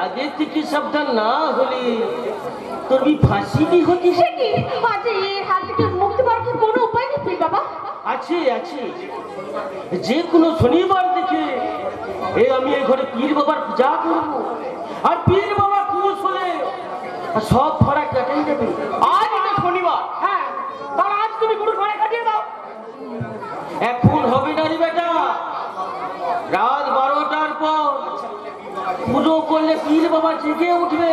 আগে থেকে সাবধান না হলে তোর ফাঁসি কি হতে সে কি আজ এর হাত থেকে মুক্তি পাওয়ার কি কোনো উপায় নেই পীর বাবা? আছে আছে, যে কোনো শনিবার দেখে আমি এই ঘরে পীর বাবার পূজা করবো, আর পীর বাবা খুশ হলে সব ভাড়া কাটাই যাবে। আজ এটা শনিবার, হ্যাঁ, তাহলে আজ তুমি গরুর ভাড়া কাটিয়ে দাও। এখন হবে না রে বেটা, রাত 12টার পর পুজো করলে পীর বাবা জেগে উঠবে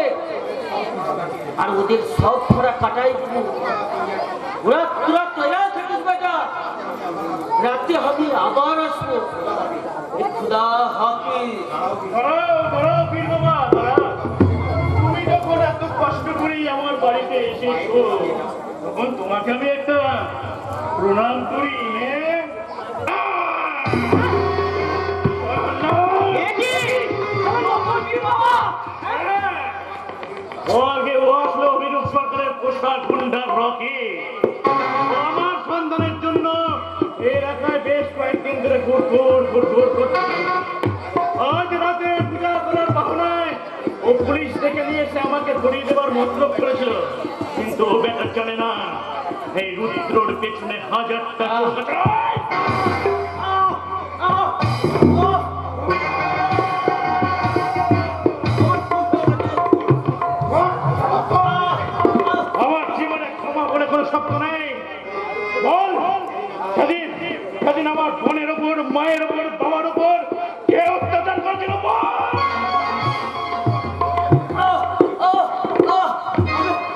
আর ওদের সব ভাড়া কাটাই দেবে। ওরা তোরা তৈরি থাকিস বেটা, রাতে হবে আবার আসবো। খুদা হাফিজ। পীর বাবা, তুমি যখন এত কষ্ট করে আমার বাড়িতে এসেছো, তখন তোমাকে আমি একটা প্রণাম করি। অভিরূপ সরকারের পোশাক গুন্ডার রকি আমার সন্ধানের জন্য এই এলাকায় বেশ কয়েকদিন ধরে ঘুরঘুর করছে। আজ রাতে পূজা করার বাহানায় ও পুলিশ থেকে নিয়ে এসে আমাকে ধরিয়ে দেওয়ার মতলব করেছিল, কিন্তু ও বেটা জানে না এই রুদ্রর পেছনে হাজারটা আমার জীবনে ক্ষমা বলে কোনো শব্দ নেই। বল, সেদিন আমার বোনের ওপর, মায়ের ওপর, বাবার ওপর কে অত্যাচার করেছিল?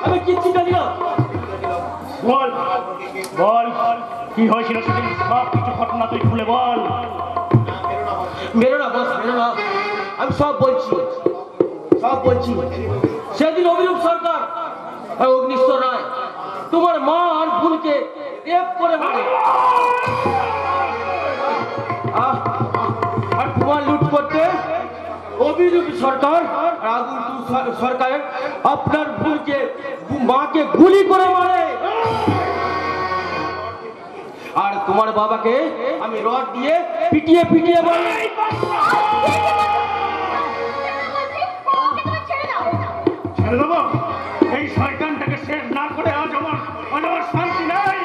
আমি কিচ্ছু জানি না। বল বল, কি হয়েছিল সেদিন? সব কিছু ঘটনা তুই খুলে বল। মেরো না বস, মেরো না, আমি সব বলছি। সেদিন অভিরূপ সরকার আর অগ্নিশ্বর রায় তোমার মা আর বোনকে রেপ করে মারে, আর তোমার লুট করতে অভিরূপ সরকার আর আগুন সরকার আপনার বোনকে, মাকে গুলি করে মারে, আর তোমার বাবাকে আমি রড দিয়ে পিটিয়ে মারি। ছেড়ে দেবো? এই শয়তানটাকে শেষ না করে আজ আমার শান্তি নাই।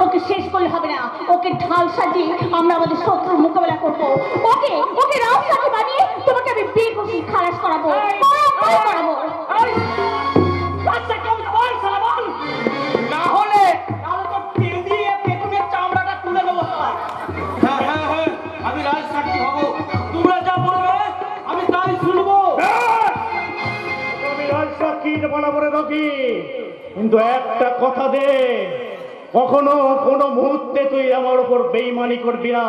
ওকে শেষ করলে হবে না, ওকে ঢাল সাজিয়ে আমরা আমাদের শত্রুর মোকাবেলা করবো। ওকে রাম সাথে বানিয়ে তোমাকে আমি বিয়ে করছি, খালাস করাবো। না হলে তো তেল দিয়ে পেটুনের চামড়াটা তুলে দেবো। হ্যাঁ, আমি রাজ সাক্ষী হব, তোমরা যা বলবে আমি তাই শুনবো। আমি রাজ সাক্ষী বলাবো রে রকি, কিন্তু একটা কথা দে, কখনো কোনো মুহূর্তে তুই আমার উপর বেঈমানি করবি না।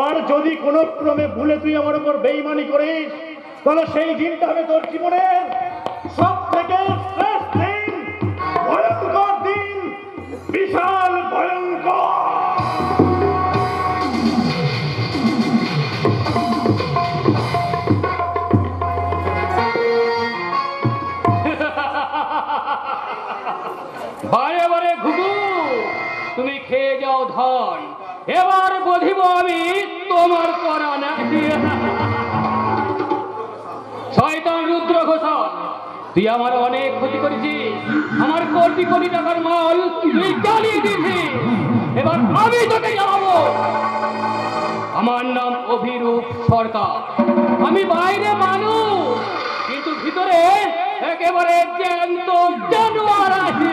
আর যদি কোনো ক্রমে ভুলে তুই আমার উপর বেঈমানি করিস, তাহলে সেই দিনটা হবে তোর জীবনের সব থেকে শ্রেষ্ঠ দিন, ভয়ঙ্কর দিন, বিশাল ভয়ঙ্কর। বারে বারে ঘুঘু, তুমি খেয়ে যাও ধন, এবার বধিব আমি তোমার করা না। শয়তান রুদ্র ঘোষণ, তুই আমার অনেক ক্ষতি করেছিস, আমার কোটি কোটি টাকার মাল তুই জ্বালিয়ে দিয়েছিস, এবার আমি তোকে জ্বালাবো। আমার নাম অভিরূপ সরকার, আমি বাইরে মানুষ কিন্তু ভিতরে একেবারে জ্যান্ত জানোয়ার আছে।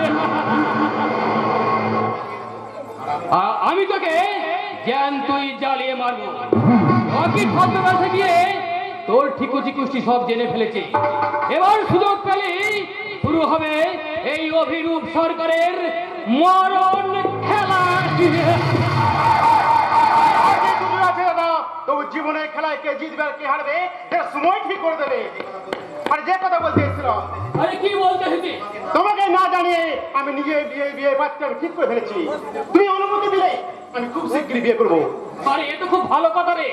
আমি তোকে জ্যান্তই জ্বালিয়ে মারবো। রকি ছদ্মবেশে গিয়ে তোর ঠিকুচি কুষ্টি সব জেনে ফেলেছে, এবার সুযোগ পেলে শুরু হবে এই অভিরূপ সরকারের মরণ খেলা। তবু জীবনের খেলায় কে জিতবে আর কে হারবে এর সময় ঠিক করে দেবে। আর যে কথা বলতে এসেছিলাম, আরে কি বলতে হচ্ছে? তোমাকে না জানিয়ে আমি নিজে বিয়ে বাচ্চা ঠিক করে ফেলেছি। তুমি অনুমতি দিলে আমি খুব শীঘ্রই বিয়ে করবো। আরে এ তো খুব ভালো কথা রে।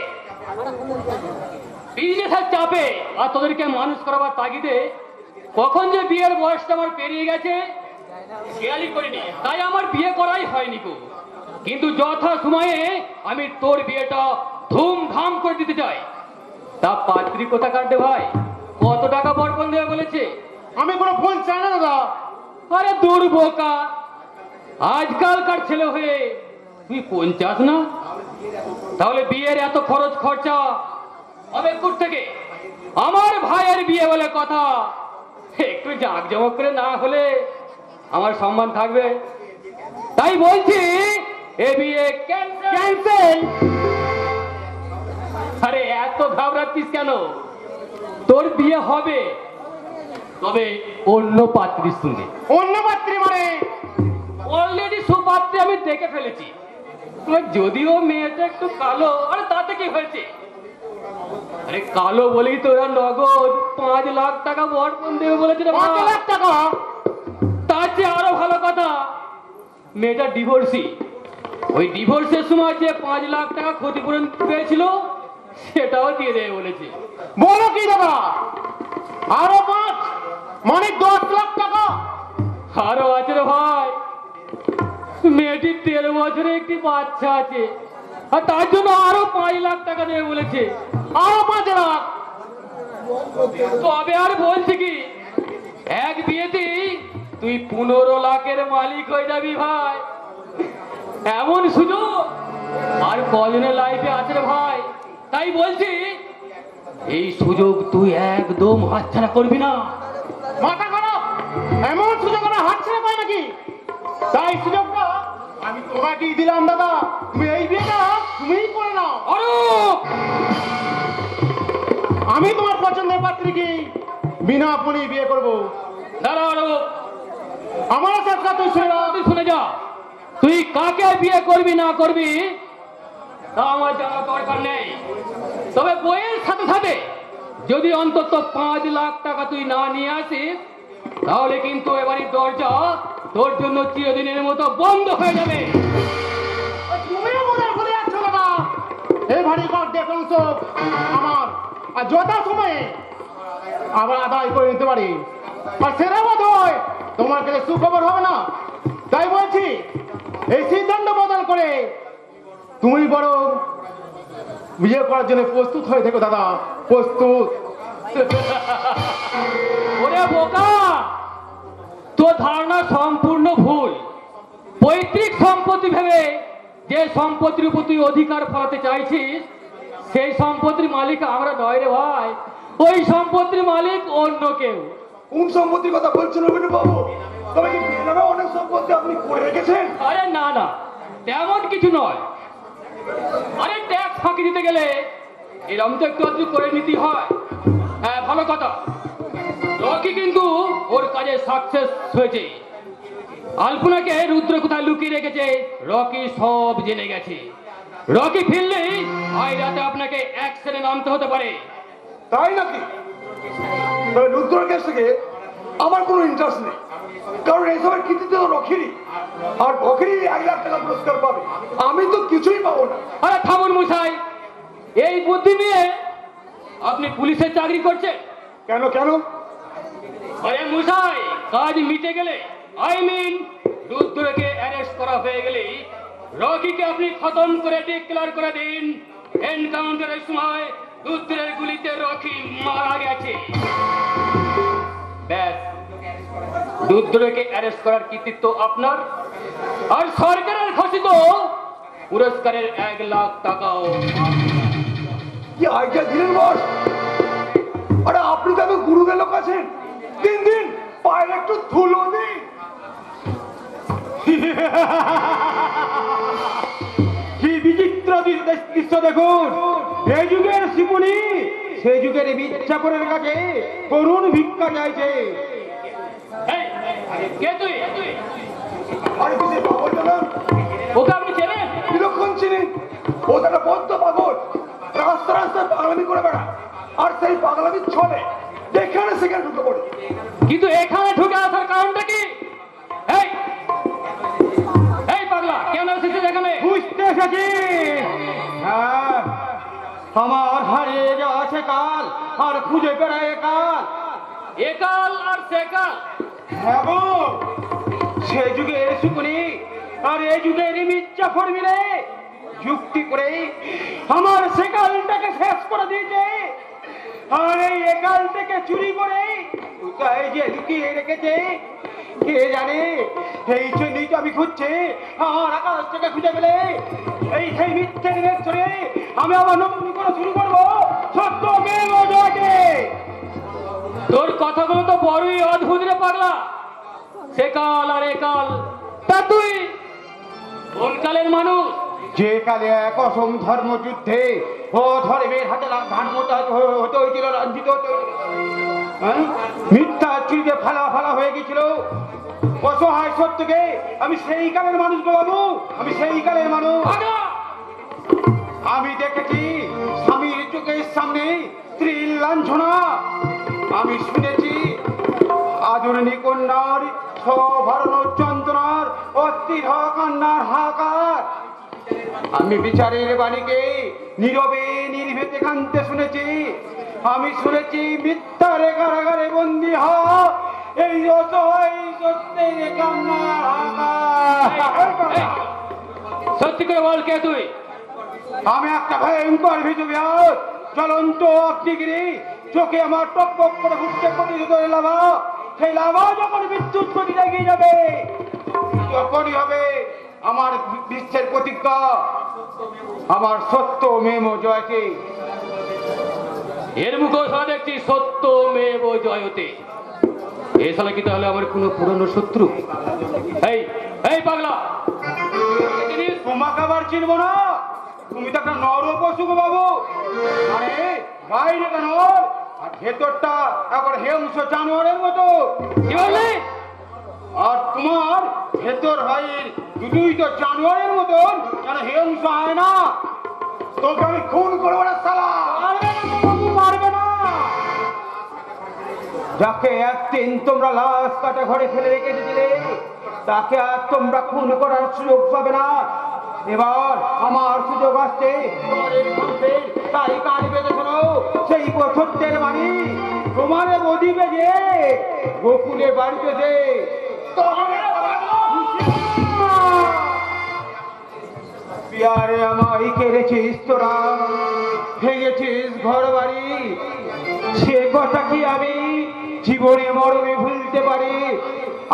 বিজনেসের চাপে আর তোদেরকে মানুষ করাবার তাগিদে কখন যে বিয়ের বয়সটা আমার পেরিয়ে গেছে খেয়ালই করিনি, তাই আমার বিয়ে করাই হয়নি গো। কিন্তু যথা সময়ে আমি তোর বিয়েটা ধুমধাম করে দিতে চাই। তা পাত্রী কোথা কাটবে ভাই? কত টাকা বরপণ দেবে বলেছে? আমি কোনো ফোন চাই না দাদা। আরে দূর বোকা, আজকালকার ছেলে হয়ে তুই 50 না? তাহলে বিয়ের এত খরচ খরচা হবে কোথা থেকে? আমার ভাইয়ের বিয়ে বলে কথা, একটু জাঁকজমক করে না হলে আমার সম্মান থাকবে? তাই বলছি এ বিয়ে ক্যান্সেল। আরে এত ঘাবড়াচ্ছিস কেন? তোর বিয়ে হবে, তবে অন্য পাত্রীর সঙ্গে। অন্য পাত্রী মানে? অলরেডি সুপাত্রী আমি দেখে ফেলেছি। যদিও মেয়েটা একটু কালো, আরে তাতে কি হয়েছে? আরে কালো বলেই তোরা নগদ 5 লাখ টাকা বরপণ দেবে বলেছে রে। 5 লাখ টাকা? তার চেয়ে আরো ভালো কথা, মেয়েটা ডিভোর্সি। ওই ডিভোর্সের সময় যে 5 লাখ টাকা ক্ষতিপূরণ পেয়েছিল সেটাও দিয়ে দেবে বলেছে। বলো কি দাদা? আরো 5 মানে 10 লাখ টাকা? আরো আছে রে ভাই, মেয়েটির 13 বছরে একটি বাচ্চা আছে, আর তার জন্য আরো 5 লাখ টাকা দেবে বলেছে। আরো 5 লাখ? তবে আর বলছি কি, এক বিয়েতেই তুই 15 লাখের মালিক হয়ে যাবি ভাই। এমন সুযোগ আর কজনের লাইফে আছে রে ভাই। তাই বলছি এই সুযোগ তুই একদম হাতছাড়া করবি না। মাথা খারাপ? এমন সুযোগ আমরা হাতছাড়া পাই নাকি? তাই সুযোগটা আমি তোমাকেই দিলাম দাদা। তুমি এই বিয়েটা তুমিই করে নাও। অরূপ, আমি তোমার পছন্দের পাত্রীকে বিনা ফোনে বিয়ে করব। দাঁড়া অরূপ, আমার সাথে তুই শুনে নাও। তুই শুনে যা, তুই কাকে বিয়ে করবি না করবি তা আমার জানার দরকার নেই। তবে বইয়ের সাথে সাথে যদি অন্তত 5 লাখ টাকা তুই না নিয়ে আসিস, তাহলে কিন্তু এবারই দরজা তোর জন্য চিরদিনের মতো বন্ধ হয়ে যাবে। তুমিও মজার করে যাচ্ছ দাদা। এই ভারী কর দেখুন সব আমার, আর যথা সময়ে আবার আদায় করে নিতে পারি। আর সেরা বোধ হয় তোমার কাছে সুখবর হবে না। তাই বলছি এই সিদ্ধান্ত বদল করে তুমি বড় বিয়ে করার জন্য প্রস্তুত হয়ে থেকো দাদা। প্রস্তুত? ওরে বোকা, তোর ধারণা সম্পূর্ণ ভুল। পৈতৃক সম্পত্তি ভেবে যে সম্পত্তির উপর তুই অধিকার ফলাতে চাইছিস, সেই সম্পত্তির মালিক আমরা নয় রে ভাই। ওই সম্পত্তির মালিক অন্য কেউ। কোন সম্পত্তির কথা বলছেন অভিনব বাবু? তবে কি বিয়ে নামে অনেক সম্পত্তি আপনি করে রেখেছেন? আরে না না, তেমন কিছু নয়। আরে ট্যাক্স ফাঁকি দিতে গেলে এরকম তো একটু আধটু করে নিতে হয়। হ্যাঁ, ভালো কথা, রকি কিন্তু ওর কাজে সাকসেস হয়েছে। আলপনাকে রুদ্র কোথায় লুকিয়ে রেখেছে রকি সব জেনে গেছে। রকি ফিরলেই আজ রাতে আপনাকে অ্যাকশনে নামতে হতে পারে। তাই নাকি? তবে রুদ্রের কাছ থেকে আমার কোনো ইন্টারেস্ট নেই, কারণ এইসবের কৃতিত্ব তো রকিরই, আর রকিরই 1 লাখ টাকা পুরস্কার পাবে। আমি তো কিছুই পাবো না। আরে থামুন মশাই, এই বুদ্ধি নিয়ে আপনি পুলিশের চাকরি করছেন কেন কেন? আরে মশাই, কাজ মিটে গেলে, রুদ্রকে অ্যারেস্ট করা হয়ে গেলেই রকিকে আপনি খতম করে ডিক্লেয়ার করে দিন এনকাউন্টারের সময় রুদ্রের গুলিতে রকি মারা গেছে। ব্যাস, রুদ্রকে অ্যারেস্ট করার কৃতিত্ব আপনার, আর সরকারের ঘোষিত পুরস্কারের 1 লাখ টাকাও। কি আইডিয়া দিলেন বস? আরে আপনি তো এখন গুরুদের লোক আছেন, দিন দিন পায়ের একটু ধুলো দিন। কি বিচিত্র দৃশ্য দেখুন। এই যুগের শিপুনি সেই যুগের মির্জাপুরের কাছে করুণ ভিক্ষা চাইছে। এই, কে তুই? আরে কিছু পাগল জানান, ওকে আপনি চেনেন? বিলক্ষণ চিনি। ও তো একটা বদ্ধ পাগল, রাস্তা রাস্তায় পাগলামি করে বেড়া, আর সেই পাগলামি ছলে যেখানে সেখানে ঢুকে পড়ে। কিন্তু এখানে ঢুকে আসার কারণটা কি? এই এই পাগলা, কেন এসেছিস এখানে? বুঝতে এসেছি। হ্যাঁ, আমার হারিয়ে যাচ্ছে কাল আর খুঁজে বেড়ায় কাল। একাল আর সেকাল। হ্যাঁ গো, সে যুগের শুকুনি আর এই যুগের মির্জাফর মিলে যুক্তি করে আমার সেকালটাকে শেষ করে দিয়েছে। আর এই একাল থেকে চুরি করে কোথায় যে লুকিয়ে রেখেছে কে জানে। এই জন্যই তো আমি খুঁজছি, আর আকাশ থেকে খুঁজে পেলে এই সেই মিথ্যের মেঘ ধরে আমি আবার নতুন করে শুরু করবো সত্য মেঘ জয়কে। তোর কথাগুলো তো বড়ই অদ্ভুত রে পাগলা। সে কাল আর এ কাল, তা তুই কোন কালের মানুষ? যে কালে এক অসম ধর্মযুদ্ধে ও ধর্মের হাতে ধান মতো হতে হয়েছিল, রঞ্জিত হতে হয়েছিল, হ্যাঁ? মিথ্যা চুরিতে ফালা ফালা হয়ে গেছিল অসহায় সত্যকে। আমি সেই কালের মানুষ গো বাবু, আমি সেই কালের মানুষ। পাগলা! আমি দেখেছি স্বামীর চোখের সামনে স্ত্রীর লাঞ্ছনা। আমি শুনেছি আদরণী কন্যার সভরণ যন্ত্রণার অস্থির কান্নার হাহাকার। আমি বিচারের বাণীকে নীরবে নির্ভীতে কানতে শুনেছি। আমি শুনেছি মিথ্যার কারাগারে বন্দী হওয়া এই অসহায় সত্যের কান্নার হাহাকার। সত্যি করে বল, কে তুই? আমি একটা ভয়ঙ্কর ভিজুভিয়াস, জ্বলন্ত অগ্নিগিরি। চোখে আমার টক টক করে ঘুরতে প্রতিহত লাভা। সেই লাভা যখন বিদ্যুৎ গতি এগিয়ে যাবে তখনই হবে আমার বিশ্বের প্রতিজ্ঞা, আমার সত্য মেম জয়তে। এর মুখও সারা দেখছি সত্য মেব জয়তে। এ সালা কি তাহলে আমার কোনো পুরনো শত্রু? এই এই পাগলা, তোমাকে আবার চিনবো না? তুমি তো একটা নর পশু গো বাবু। মানে বাইরেটা নর আর ভেতরটা একবার হেমস জানোয়ারের মতো। কি বললি? আর তোমার ভেতর ভাইয়ের দুটোই তো জানোয়ারের মতন, যেন হেমস হয় না। তোকে আমি খুন করবো না শালা। পারবে না। যাকে একদিন তোমরা লাশ কাটা ঘরে ফেলে রেখে দিলে তাকে আর তোমরা খুন করার সুযোগ পাবে না। এবার আমার সুযোগ আসছে। তোমাদের মানুষের তাই কান বেঁধে শোনো সেই সত্যের বাণী। তোমারে বদি বেজে গোকুলে বাড়িতে দে। পিয়ারে আমায় কেড়েছিস তোরা, ভেঙেছিস ঘর বাড়ি। সে কথা কি আমি জীবনে মরণে ভুলতে পারি?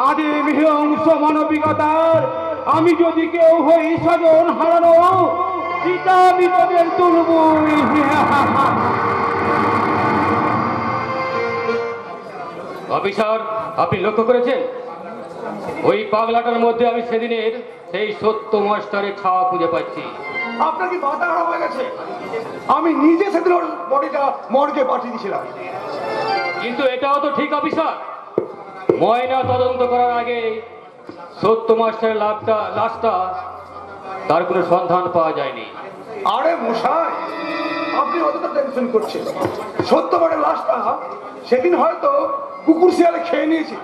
আদিম হিংস মানবিকতার আমি যদি কেউ হই স্বজন হারানো, পিতা আমি তোদের তুলবই। অফিসার, আপনি লক্ষ্য করেছেন ওই পাগলাটার মধ্যে আমি সেদিনের সেই সত্য মাস্টারের ছায়া খুঁজে পাচ্ছি। আপনার কি মাথা খারাপ হয়ে গেছে? আমি নিজে সেদিন ওর বডিটা মর্গে পাঠিয়ে দিয়েছিলাম। কিন্তু এটাও তো ঠিক অফিসার, ময়না তদন্ত করার আগে সত্য মাস্টারের লাশটা তার কোনো সন্ধান পাওয়া যায়নি। আরে মশাই, আপনি অতটা টেনশন করছেন। সত্যবারের লাশটা সেদিন হয়তো কুকুর শিয়ালে খেয়ে নিয়েছে।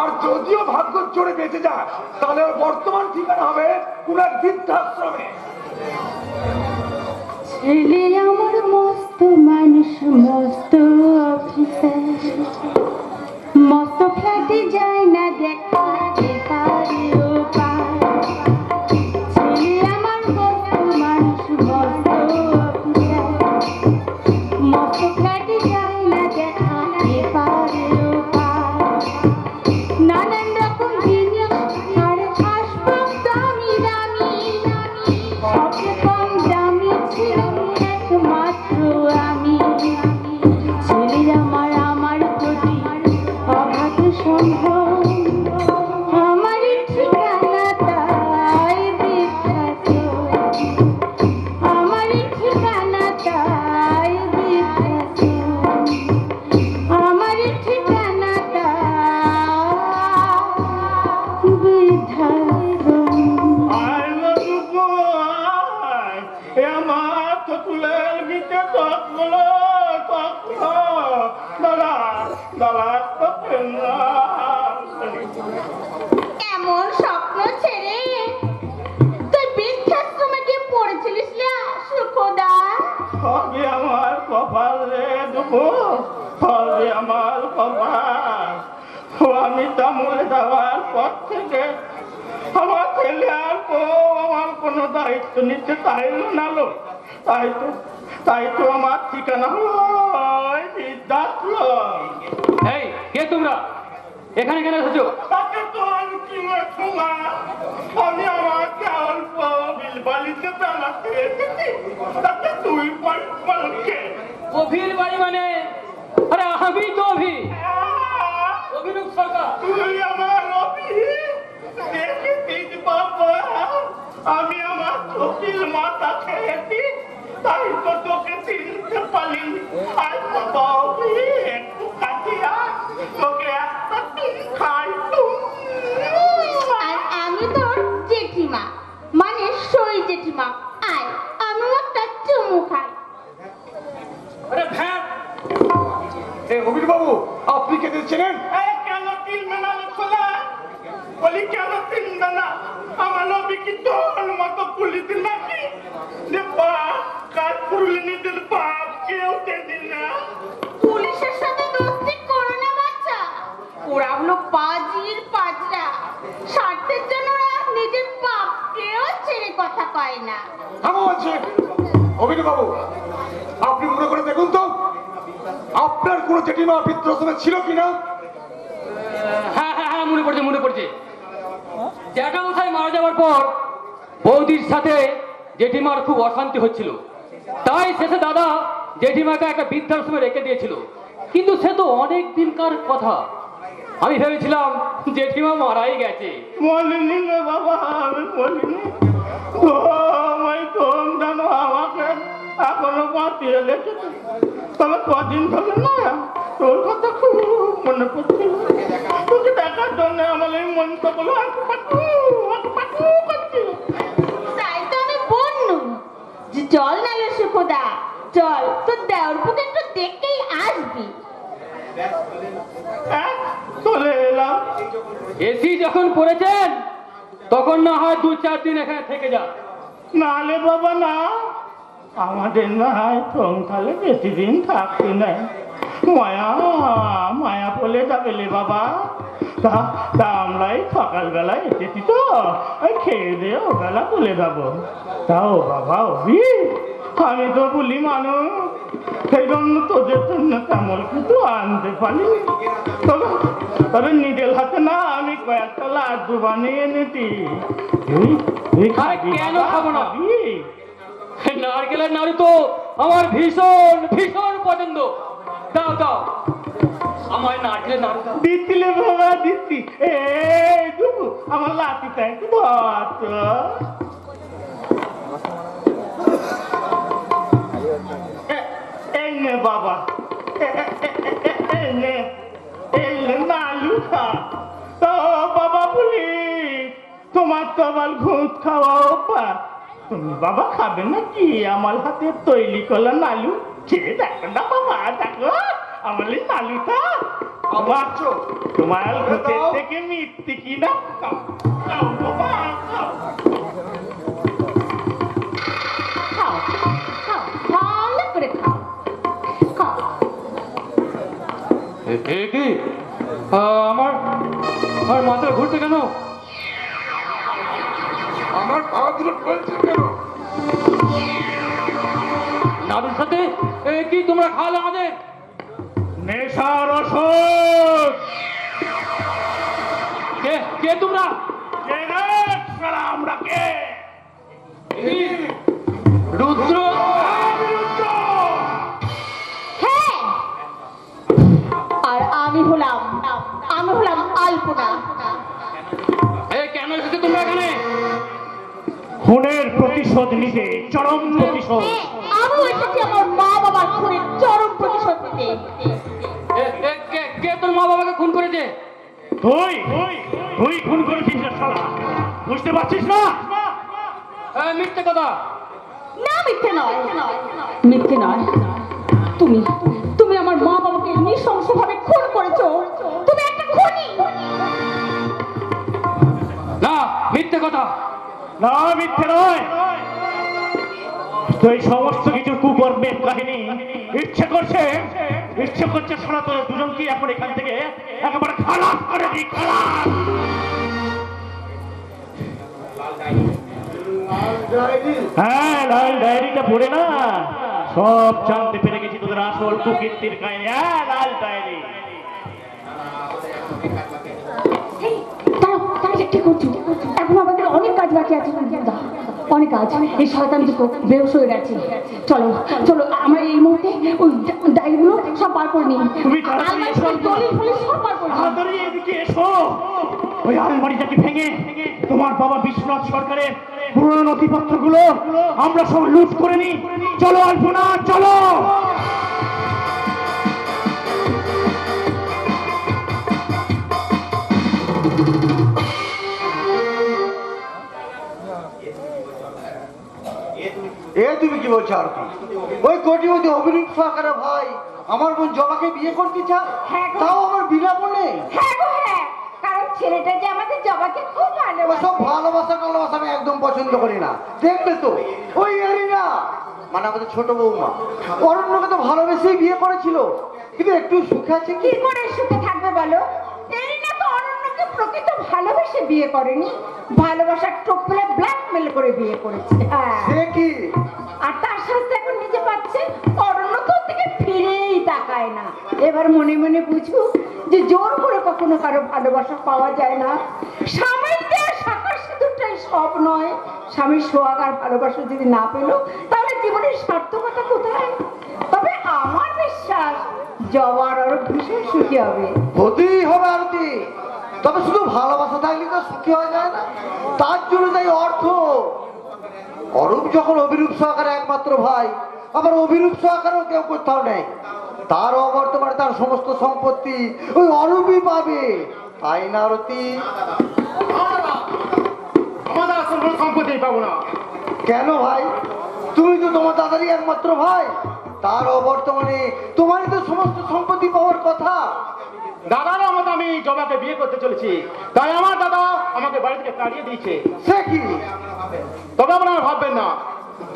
আর যদিও ভাগ্য জোরে বেঁচে যায়, তাহলে ওর বর্তমান ঠিকানা হবে কোন এক বৃদ্ধাশ্রমে। ছেলে আমার মস্ত মানুষ, মস্ত অফিসার, মস্ত ফ্ল্যাটে যায় না দেখা পারে ও পার। ছেলে আমার মস্ত মানুষ, মস্ত অফিসার, মস্ত ফ্ল্যাটে যায় না দেখা পারে ও পার। নানান রকম জিনিস আর আসবাব দামি দামি, সবচেয়ে কম দামি ছিল একমাত্র আমি। ছেলে আমার আমার প্রতি অগাধ সম্ভব, আমার ঠিকানা তাই বিখ্যাত, আমার ঠিকানা তাই বিখ্যাত, আমার ঠিকানা তাই বিখ্যাত। আমার তো তুলের ভিতরে তকগুলো দাদা দাদা এমন স্বপ্ন ছেড়ে তুই বৃদ্ধাশ্রমে গিয়ে পড়েছিলিস না সুখদা? হবে আমার কপাল রে দুঃখু, হবে আমার কপাল। আমি তামুল যাওয়ার পর থেকে আমার ছেলে আর আমার কোনো দায়িত্ব নিতে চাইল না। তাই তো আমার ঠিকানা হলো কে তোমরা এখানে কেন এসেছো? তাকে তো আমি কি মা, আমি আমার চাউল বিল বালিতে চালাতে এসেছি, তাকে তুই পালকে অভির বাড়ি মানে? আরে আমি তো অভিরূপ সরকার। তুই আমার অভি দেখেছিস বাবা, আমি আমার চোখের মাথা খেয়েছি, তাই তো তোকে চিনতে পারি। আর বাবা অভি একটু কাছে আয়, তোকে একটা ডিম খাই আর আমি তোর জেঠিমা, মানে সই জেঠিমা। আয়, আমি একটা চুমু খাই। আরে ভ্যাট, অভির বাবু, আপনি কে চেনেন? কেন চিনবে না ছোলা? বলি কেন চিনবে না? আমার নবী কি তোর মতো পুলিশ নাকি যে কাজ পুরুলি নিজের বাপ কেউ দিন না? পুলিশের সাথে দোস্তি করো না বাচ্চা, ওরা হলো পাজির পাজরা। স্বার্থের জন্য ওরা নিজের বাপকেও ছেড়ে কথা কয় না। থামো বলছে। অভির বাবু, আপনি মনে করে দেখুন তো, আপনার কোন জেঠিমা বৃদ্ধাশ্রমে ছিল কিনা? হ্যাঁ হ্যাঁ হ্যাঁ, মনে পড়ছে। জ্যাঠামশাই মারা যাওয়ার পর বৌদির সাথে জেঠিমার খুব অশান্তি হচ্ছিল, তাই শেষে দাদা জেঠিমাকে একটা বৃদ্ধাশ্রমে রেখে দিয়েছিল। কিন্তু সে তো অনেক দিনকার কথা, আমি ভেবেছিলাম জেঠিমা মারাই গেছে। বলিনি রে বাবা, আমি বলিনি তো। আমি তোম জানো আমাকে এখনো বাঁচিয়ে রেখেছে, তবে কদিন ধরে না তোর কথা খুব মনে পড়ছিল। তোকে দেখার জন্য আমার এই মনটা বলো পাটু করছিল। তাই তো আমি বললু যে চল নালে সুখদা, চল তোর দেওর বুকে একটু দেখেই আসবি। হ্যাঁ, চলে এলাম। এসি যখন পড়েছেন তখন না হয় 2-4 দিন এখানে থেকে যা। নালে বাবা না, আমাদের না হয় সংসারে বেশি দিন থাকতে নেই। মায়া বলে যাবে লে বাবা। তা আমরা এই সকালবেলায় এসেছি তো, ওই খেয়ে দিয়ে ওবেলা চলে যাবো। তাও বাবা অভি, আমি তো বলি মানুষ, সেই জন্য তোদের জন্য তেমন কিছু আনতে পারিনি। তবে নিজের হাতে না আমি কয়েকটা লাড্ডু বানিয়ে এনেছি। তুই খাবি? কেন খাবো না? খাবি? নারকেলের নাড়ু তো আমার ভীষণ ভীষণ পছন্দ। দাও দাও আমার নারকেলের নাড়ু দাও। দিচ্ছিলে বাবা, দিচ্ছি। এই দুবু, আমার লাঠিটা একটু ধর তো। এই নে বাবা, এই নে নালু খা। তো বাবা বলি, তোমার তো আবার ঘুষ খাওয়া অভ্যাস, তুমি বাবা খাবে নাকি আমার হাতে তৈরি করলা নালু? খেয়ে দেখো না বাবা, দেখো আমার এই নালুটা। তোমার ঘুষের থেকে মিথ্যে কি না? খাও, খাও বাবা, খাও। খাও খাও, ভালো করে খাও খাও। কি আমার মাথা ঘুরছে কেন? আমার পা দুটো বলছে কেন? নাড়ুর সাথে কি তোমরা খাওয়ালে আমাদের? নেশার ওষুধ। কে কে তোমরা? কে রে শালা, আমরা কে? রুদ্র। হ্যাঁ, আর আমি হলাম আলপনা। কেন এসেছো তোমরা এখানে? খুনের প্রতিশোধ নিতে, চরম প্রতিশোধ। হ্যাঁ, আমিও এসেছি আমার মা বাবার খুনের চরম প্রতিশোধ নিতে। কে তোর মা বাবাকে খুন করেছে? তুই খুন করেছিস না শালা, বুঝতে পারছিস না? মিথ্যে কথা। না, মিথ্যে নয়, মিথ্যে নয়। তুমি আমার মা বাবাকে নৃশংসভাবে খুন করেছো। তুমি একটা খুনি। না, মিথ্যে কথা। না, মিথ্যে নয়। তো এই সমস্ত কিছু কুকর্মের কাহিনী ইচ্ছে করছে শোনা তোর দুজনকে এখন এখান থেকে একেবারে খালাস করে দিই, খালাস। হ্যাঁ, লাল ডায়েরিটা পড়ে না সব জানতে পেরে গেছি তোদের আসল কুকীর্তির কাহিনী। হ্যাঁ, লাল ডায়েরি। কি করছো? এখন আমাদের অনেক কাজ বাকি আছে, অনেক কাজ। এই শয়তান দুটো বেহুশ হয়ে গেছে। চলো চলো, আমরা এই মুহূর্তে ওই ডায়েরিগুলো সব বার করে নিই। তুমি তাড়াতাড়ি আলমারি এসো। থেকে দলিল ফলিল সব বার করে নিই। তাড়াতাড়ি এদিকে এসো। ওই আলমারিটাকে ভেঙে তোমার বাবা বিশ্বনাথ সরকারের পুরনো নথিপত্রগুলো আমরা সব লুট করে নিই। চলো আলপনা, চলো। এ তুমি কি বলছো আর কি? ওই কোটিপতি অভিরূপ সরকারের ভাই আমার বোন জবাকে বিয়ে করতে চায়, হ্যাঁ গো। তাও আমার বিনামূল্যে। হ্যাঁ গো হ্যাঁ, কারণ ছেলেটা যে আমাদের জবাকে খুব ভালোবাসে। ওসব ভালোবাসা টালোবাসা আমি একদম পছন্দ করি না। দেখবে তো ওই এরিনা মানে আমাদের ছোট বৌমা অরণ্যকে তো ভালোবেসেই বিয়ে করেছিল, কিন্তু একটু সুখে আছে কি কি? করে সুখে থাকবে বলো? এই না তো অরণ্যকে প্রকৃত ভালোবেসে বিয়ে করেনি, ভালোবাসার টোপ ফেলে ব্ল্যাকমেল করে বিয়ে করেছে। হ্যাঁ, সে কি? আর তার সাথে এখন নিজে পাচ্ছে অরণ্য তো ওর দিকে ফিরেই তাকায় না। এবার মনে মনে বুঝু যে জোর করে কখনো কারো ভালোবাসা পাওয়া যায় না। স্বামীর দেয়া শাখার সিঁদুরটাই সব নয়। স্বামীর সোহাগ আর ভালোবাসা যদি না পেল, তাহলে জীবনের সার্থকতা কোথায়? তবে আমার বিশ্বাস জবার আরো ভীষণ সুখী হবে। হতেই হবে আরতি, তবে শুধু ভালোবাসা থাকলে তো সুখী হয়ে যায় না, তার জন্য তাই অর্থ। অরূপ যখন অভিরূপ সহকারে একমাত্র ভাই, আবার অভিরূপ সহকারেও কেউ কোথাও নেই, তার অবর্তমানে তার সমস্ত সম্পত্তি ওই অরূপই পাবে, তাই না আরতি? আমাদের আসল কোনো সম্পত্তি পাবো না। কেন ভাই? তুমি তো তোমার দাদারই একমাত্র ভাই, তার অবর্তমানে তোমারই তো সমস্ত সম্পত্তি পাওয়ার কথা। দাদার মতো আমি জবাকে বিয়ে করতে চলেছি, তাই আমার দাদা আমাকে বাড়ি থেকে তাড়িয়ে দিয়েছে। সে কি? তবে আপনারা ভাববেন না,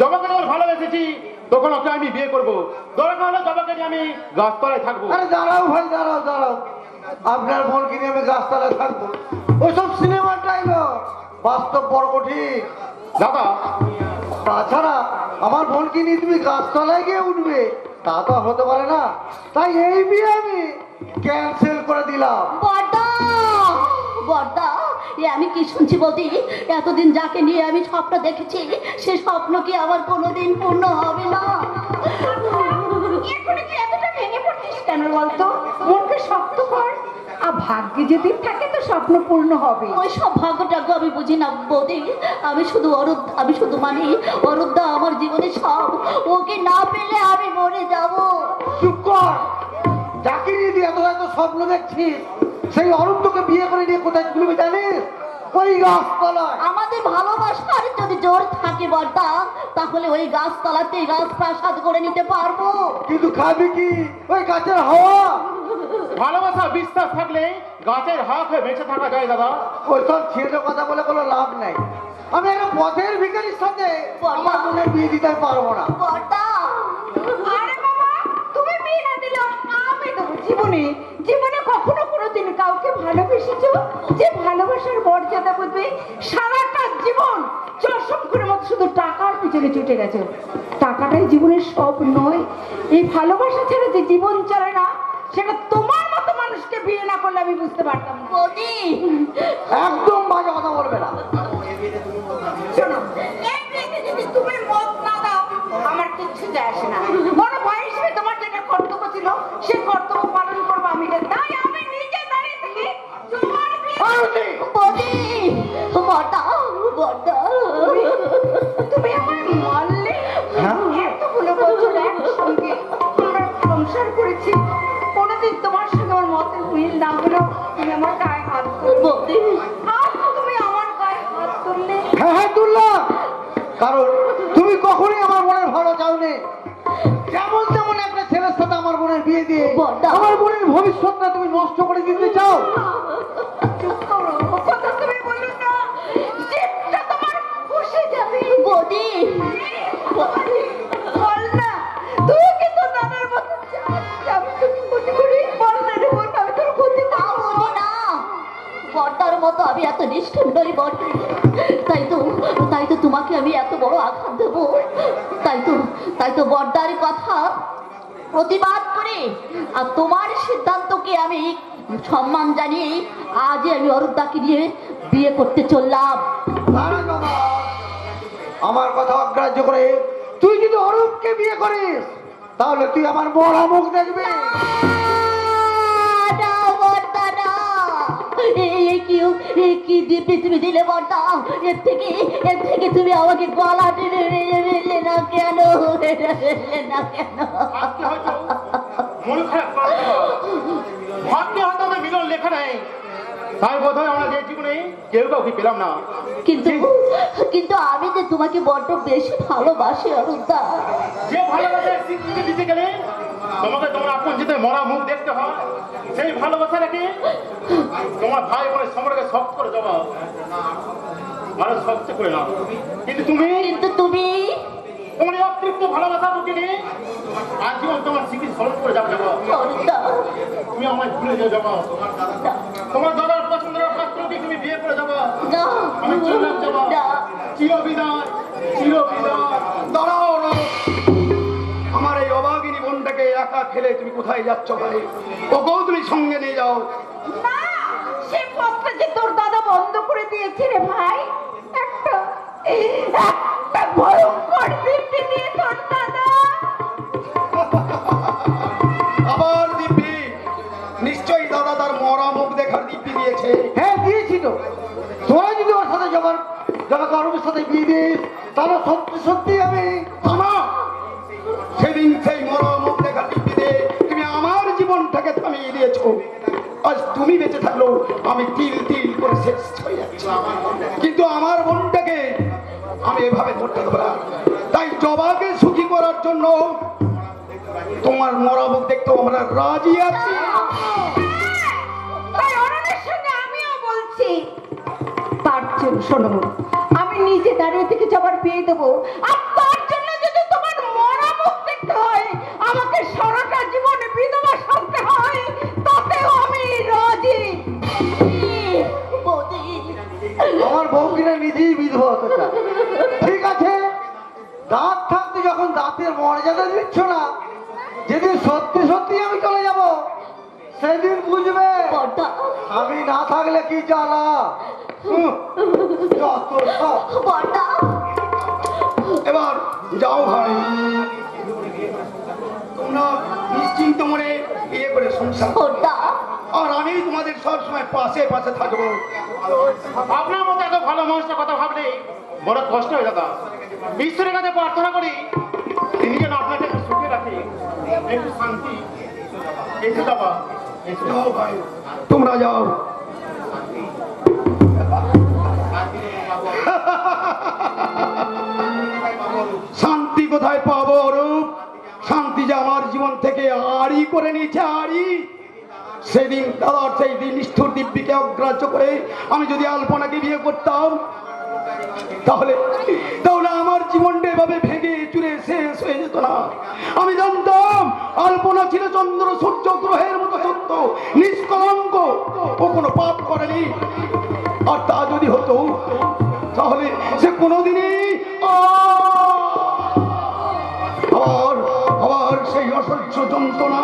জবাকে যখন ভালোবেসেছি তখন ওকে আমি বিয়ে করবো। দরকার হলে জবাকে নিয়ে আমি গাছতলায় থাকবো। আরে দাঁড়াও ভাই, দাঁড়াও দাঁড়াও, আপনার বোনকে নিয়ে আমি গাছতলায় থাকবো? ওইসব সিনেমার ডায়লগ, বাস্তব বড় কঠিন। দাদা, তাছাড়া আমার বোনকে নিয়ে তুমি গাছতলায় গিয়ে উঠবে তা তো আর হতে পারে না, তাই এই বিয়ে আমি ক্যান্সেল করে দিলাম। বড়দা, বড়দা, এ আমি কি শুনছি বৌদি? এতদিন যাকে নিয়ে আমি স্বপ্ন দেখেছি, সে স্বপ্ন কি আমার কোনোদিন পূর্ণ হবে না? এখন কি এতটা ভেঙে পড়ছিস কেন বলতো? মনকে শক্ত কর, আর ভাগ্যে যদি থাকে তো স্বপ্ন পূর্ণ হবে। ওই সব ভাগ্যটাকে আমি বুঝি না বৌদি। আমি শুধু মানি অরূপদা আমার জীবনে সব। ওকে না পেলে আমি মরে যাব। চুপ কর, যাকে নিয়ে দিয়ে এত এত স্বপ্ন দেখছিস, সেই অরূপ তোকে বিয়ে করে নিয়ে কোথায় তুলবি জানিস? ওই গাছতলায়। আমাদের ভালোবাসার যদি জোর থাকে বড়দা, তাহলে ওই গাছতলাতে রাজপ্রাসাদ করে নিতে পারবো। কিন্তু খাবি কি? ওই গাছের হাওয়া। ভালোবাসা বিশ্বাস থাকলে গাছের হাত হয়ে বেঁচে থাকা যায় দাদা। ওইসব ছেলে কথা বলে কোনো লাভ নাই। আমি একটা পথের ভিখারির সাথে আমার বোনের বিয়ে দিতে পারবো না। বড়দা, আরে বাবা, তুমি বিয়ে না দিলেও আমি দেবো। জীবনে জীবনে কখনো কোনোদিন কাউকে ভালোবেসেছো যে ভালোবাসার মর্যাদা বুঝবে? সারাটা জীবন চশমখুরের মতো শুধু টাকার পিছনে ছুটে গেছে। টাকাটাই জীবনের সব নয়। এই ভালোবাসা ছেড়ে যে জীবন চলে না, সেটা তোমার মতো মানুষকে বিয়ে না করলে আমি বুঝতে পারতাম না। বৌদি, একদম বাজে কথা বলবে না। শোনো, এই বিয়েতে যদি তুমি মত না দাও, আমার কিচ্ছু যায় আসে না। বড় ভাই হিসেবে তোমার যেটা কর্তব্য ছিল, সেই কর্তব্য পালন করবো আমি। তাই আমি নিজে দাঁড়িয়ে থেকে তোমার বিয়ে। বৌদি, বড়দা, বড়দা, তুমি আমার মারলে? এতগুলো বছর একসঙ্গে আমরা সংসার করেছি, কোনোদিন তোমার সঙ্গে আমার মতের মিল না হলেও তুমি আমার গায়ে হাত তুললে। বৌদি, আজ তুমি আমার গায়ে হাত তুললে। হ্যাঁ হ্যাঁ তুললাম, কারণ তুমি কখনোই আমার বোনের ভালো চাওনি। যেমন তেমন একটা ছেলের সাথে আমার বোনের বিয়ে দিয়ে বড়দা। আমার বোনের ভবিষ্যৎটা তুমি নষ্ট করে দিতে চাও। চুপ করো, কথা তুমি বলো না, জিভটা তোমার বসে যাবে। বৌদি, বল না, তুই কিন্তু দাদার মতো চাস যে আমি তোকে ক্ষতি করি। বল না রে বোন, আমি তোর ক্ষতি না করবো বৌদি না। বড়দার মতো আমি এত নিষ্ঠুর নই বটে। তাই তো তোমাকে আমি এত বড় আঘাত দেবো। তাই তো বড়দার কথা প্রতিবাদ করে আর তোমার সিদ্ধান্তকে আমি সম্মান জানিয়ে আজ আমি অরূপদাকে নিয়ে বিয়ে করতে চললাম। আমার কথা অগ্রাহ্য করে তুই যদি অরূপকে বিয়ে করিস তাহলে তুই আমার মরা মুখ দেখবি। না, বর্দা, না। কি দিব্যি তুমি দিলে বর্দা, এর থেকে তুমি আমাকে গলা টেনে ফেললে না কেন? না কেন? আজকে হয়তো মন খারাপ করার কথা। ভাগ্যে হয়তো আমাদের মিলন লেখা নেই, তাই বোধ হয় আমরা যে জীবনে কেউ কাউকে পেলাম না। কিন্তু আমি যে তোমাকে বড্ড বেশি ভালোবাসি অরূপদা। যে ভালোবাসার স্বীকৃতি দিতে গেলে তোমাকে তোমার আপন যেতে মরা মুখ দেখতে হয়, সেই ভালোবাসাটাকে তোমার ভাই বোনের সম্পর্কে শক্ত করে দেওয়া আরো শক্ত করে না। কিন্তু তুমি তোমার এই অতৃপ্ত ভালোবাসা বুকে নিয়ে আজীবন তোমার স্বীকৃতি স্মরণ করে যাবে। অরূপদা, তুমি আমায় ভুলে যাবো, তোমার দাদার পছন্দের পাত্রকে তুমি বিয়ে করে যাবো, না, আমি চললাম যাবো। না। চিরবিদায়, চিরবিদায়। দাঁড়াও না, আমার এই অভাগিনী বোনটাকে একা ফেলে তুমি কোথায় যাচ্ছ ভাই? ওকেও তুমি সঙ্গে নিয়ে যাও। না, সে পথটা যে তোর দাদা বন্ধ করে দিয়েছে রে ভাই। একটা ভয়ঙ্কর দিব্যি দিয়ে তোর দাদা। আবার দিব্যি? নিশ্চয়ই দাদা তার মরা মুখ দেখার দিব্যি দিয়েছে। হ্যাঁ দিয়েছিল। তোরা যদি ওর সাথে যাবার অরূপের সাথে বিয়ে দিস তাহলে সত্যি সত্যি আমি থামা! সেদিন সেই মরা মুখ দেখার দিব্যি দিয়ে তুমি আমার জীবনটাকে থামিয়ে দিয়েছো। আজ তুমি বেঁচে থাকলেও আমি তিল তিল করে শেষ হয়ে যাচ্ছি। কিন্তু আমার বোনটাকে আমি এভাবে ধরতে দেবো না। তাই জবাকে সুখী করার জন্য তোমার মরা মুখ দেখতেও আমরা রাজি আছি। তাই অরণের সঙ্গে আমিও বলছি, তার জন্য শোনো, আমি নিজে দাঁড়িয়ে থেকে যাবার বিয়ে দেবো। আর তার জন্য যদি তোমার মরা মুখ দেখতে হয়, আমাকে সারাটা জীবনে বিধবা সাজতে হয়, তাতেও আমি রাজি। বৌদি, আমার বউ কিনা নিজেই বিধবা হতে চায়। ঠিক আছে, দাঁত থাকতে যখন দাঁতের মর্যাদা দিচ্ছ না, যেদিন সত্যি সত্যি আমি চলে যাব সেদিন বুঝবে বর্দা, আমি না থাকলে কি জ্বালা। যত সব। বর্দা, এবার যাও ভাই, তোমরা নিশ্চিন্ত মনে বিয়ে করে সংসার করো। বর্দা। আর আমি তোমাদের সবসময় পাশে পাশে থাকবো। আপনার মতো এত ভালো মানুষের কথা ভাবলে বড় কষ্ট হয় দাদা। ঈশ্বরের কাছে প্রার্থনা করি তিনি যেন আপনাকে একটু সুখে রাখে, একটু শান্তি। এসে যাবা, এসে যাও ভাই, তোমরা যাও। শান্তি কোথায় পাবো অরূপ? শান্তি যে আমার জীবন থেকে আড়ি করে নিয়েছে, আড়ি। সেদিন দাদার সেই দিন নিষ্ঠুর দিব্যিকে অগ্রাহ্য করে আমি যদি আলপনাকে বিয়ে করতাম, তাহলে তাহলে আমার জীবনটা এভাবে ভেঙে চুরে শেষ হয়ে যেত না। আমি জানতাম আলপনা ছিল চন্দ্র সূর্য গ্রহের মতো সত্য, নিষ্কলঙ্ক, ও কোনো পাপ করেনি। আর তা যদি হতো তাহলে সে কোনোদিনই আবার আবার সেই অসহ্য যন্ত্রণা।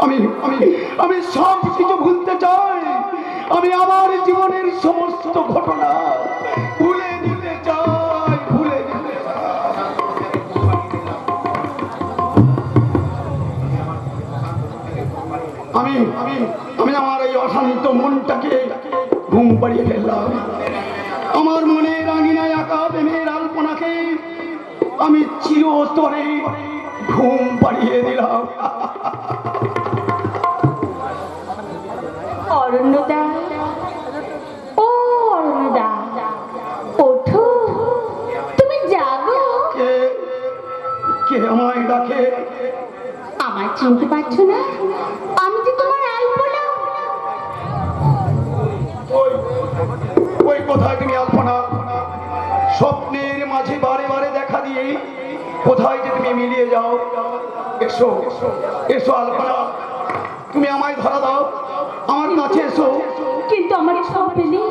আমি আমি আমি সব কিছু ভুলতে চাই। আমি আমার জীবনের সমস্ত ঘটনা ভুলে দিতে চাই, ভুলে দিতে চাই। আমি আমি আমি আমার এই অশান্ত মনটাকে ঘুম পাড়িয়ে ফেললাম। আমার মনের আঙিনায় আঁকা প্রেমের আলপনাকে আমি চিরতরে ঘুম পাড়িয়ে দিলাম। অরণ্যদা, ও অরণ্যদা, ওঠো, তুমি জাগো। কে কে আমায় ডাকে? আমায় চিনতে পারছো না? আমি যে তোমার আলপনা। ওই ওই কোথায় তুমি আলপনা? স্বপ্নের মাঝে বারে বারে দেখা দিয়ে কোথায় যে তুমি মিলিয়ে যাও। এসো এসো আলপনা, তুমি আমায় ধরা দাও, আমার কাছে এসো। কিন্তু আমার সব পেলে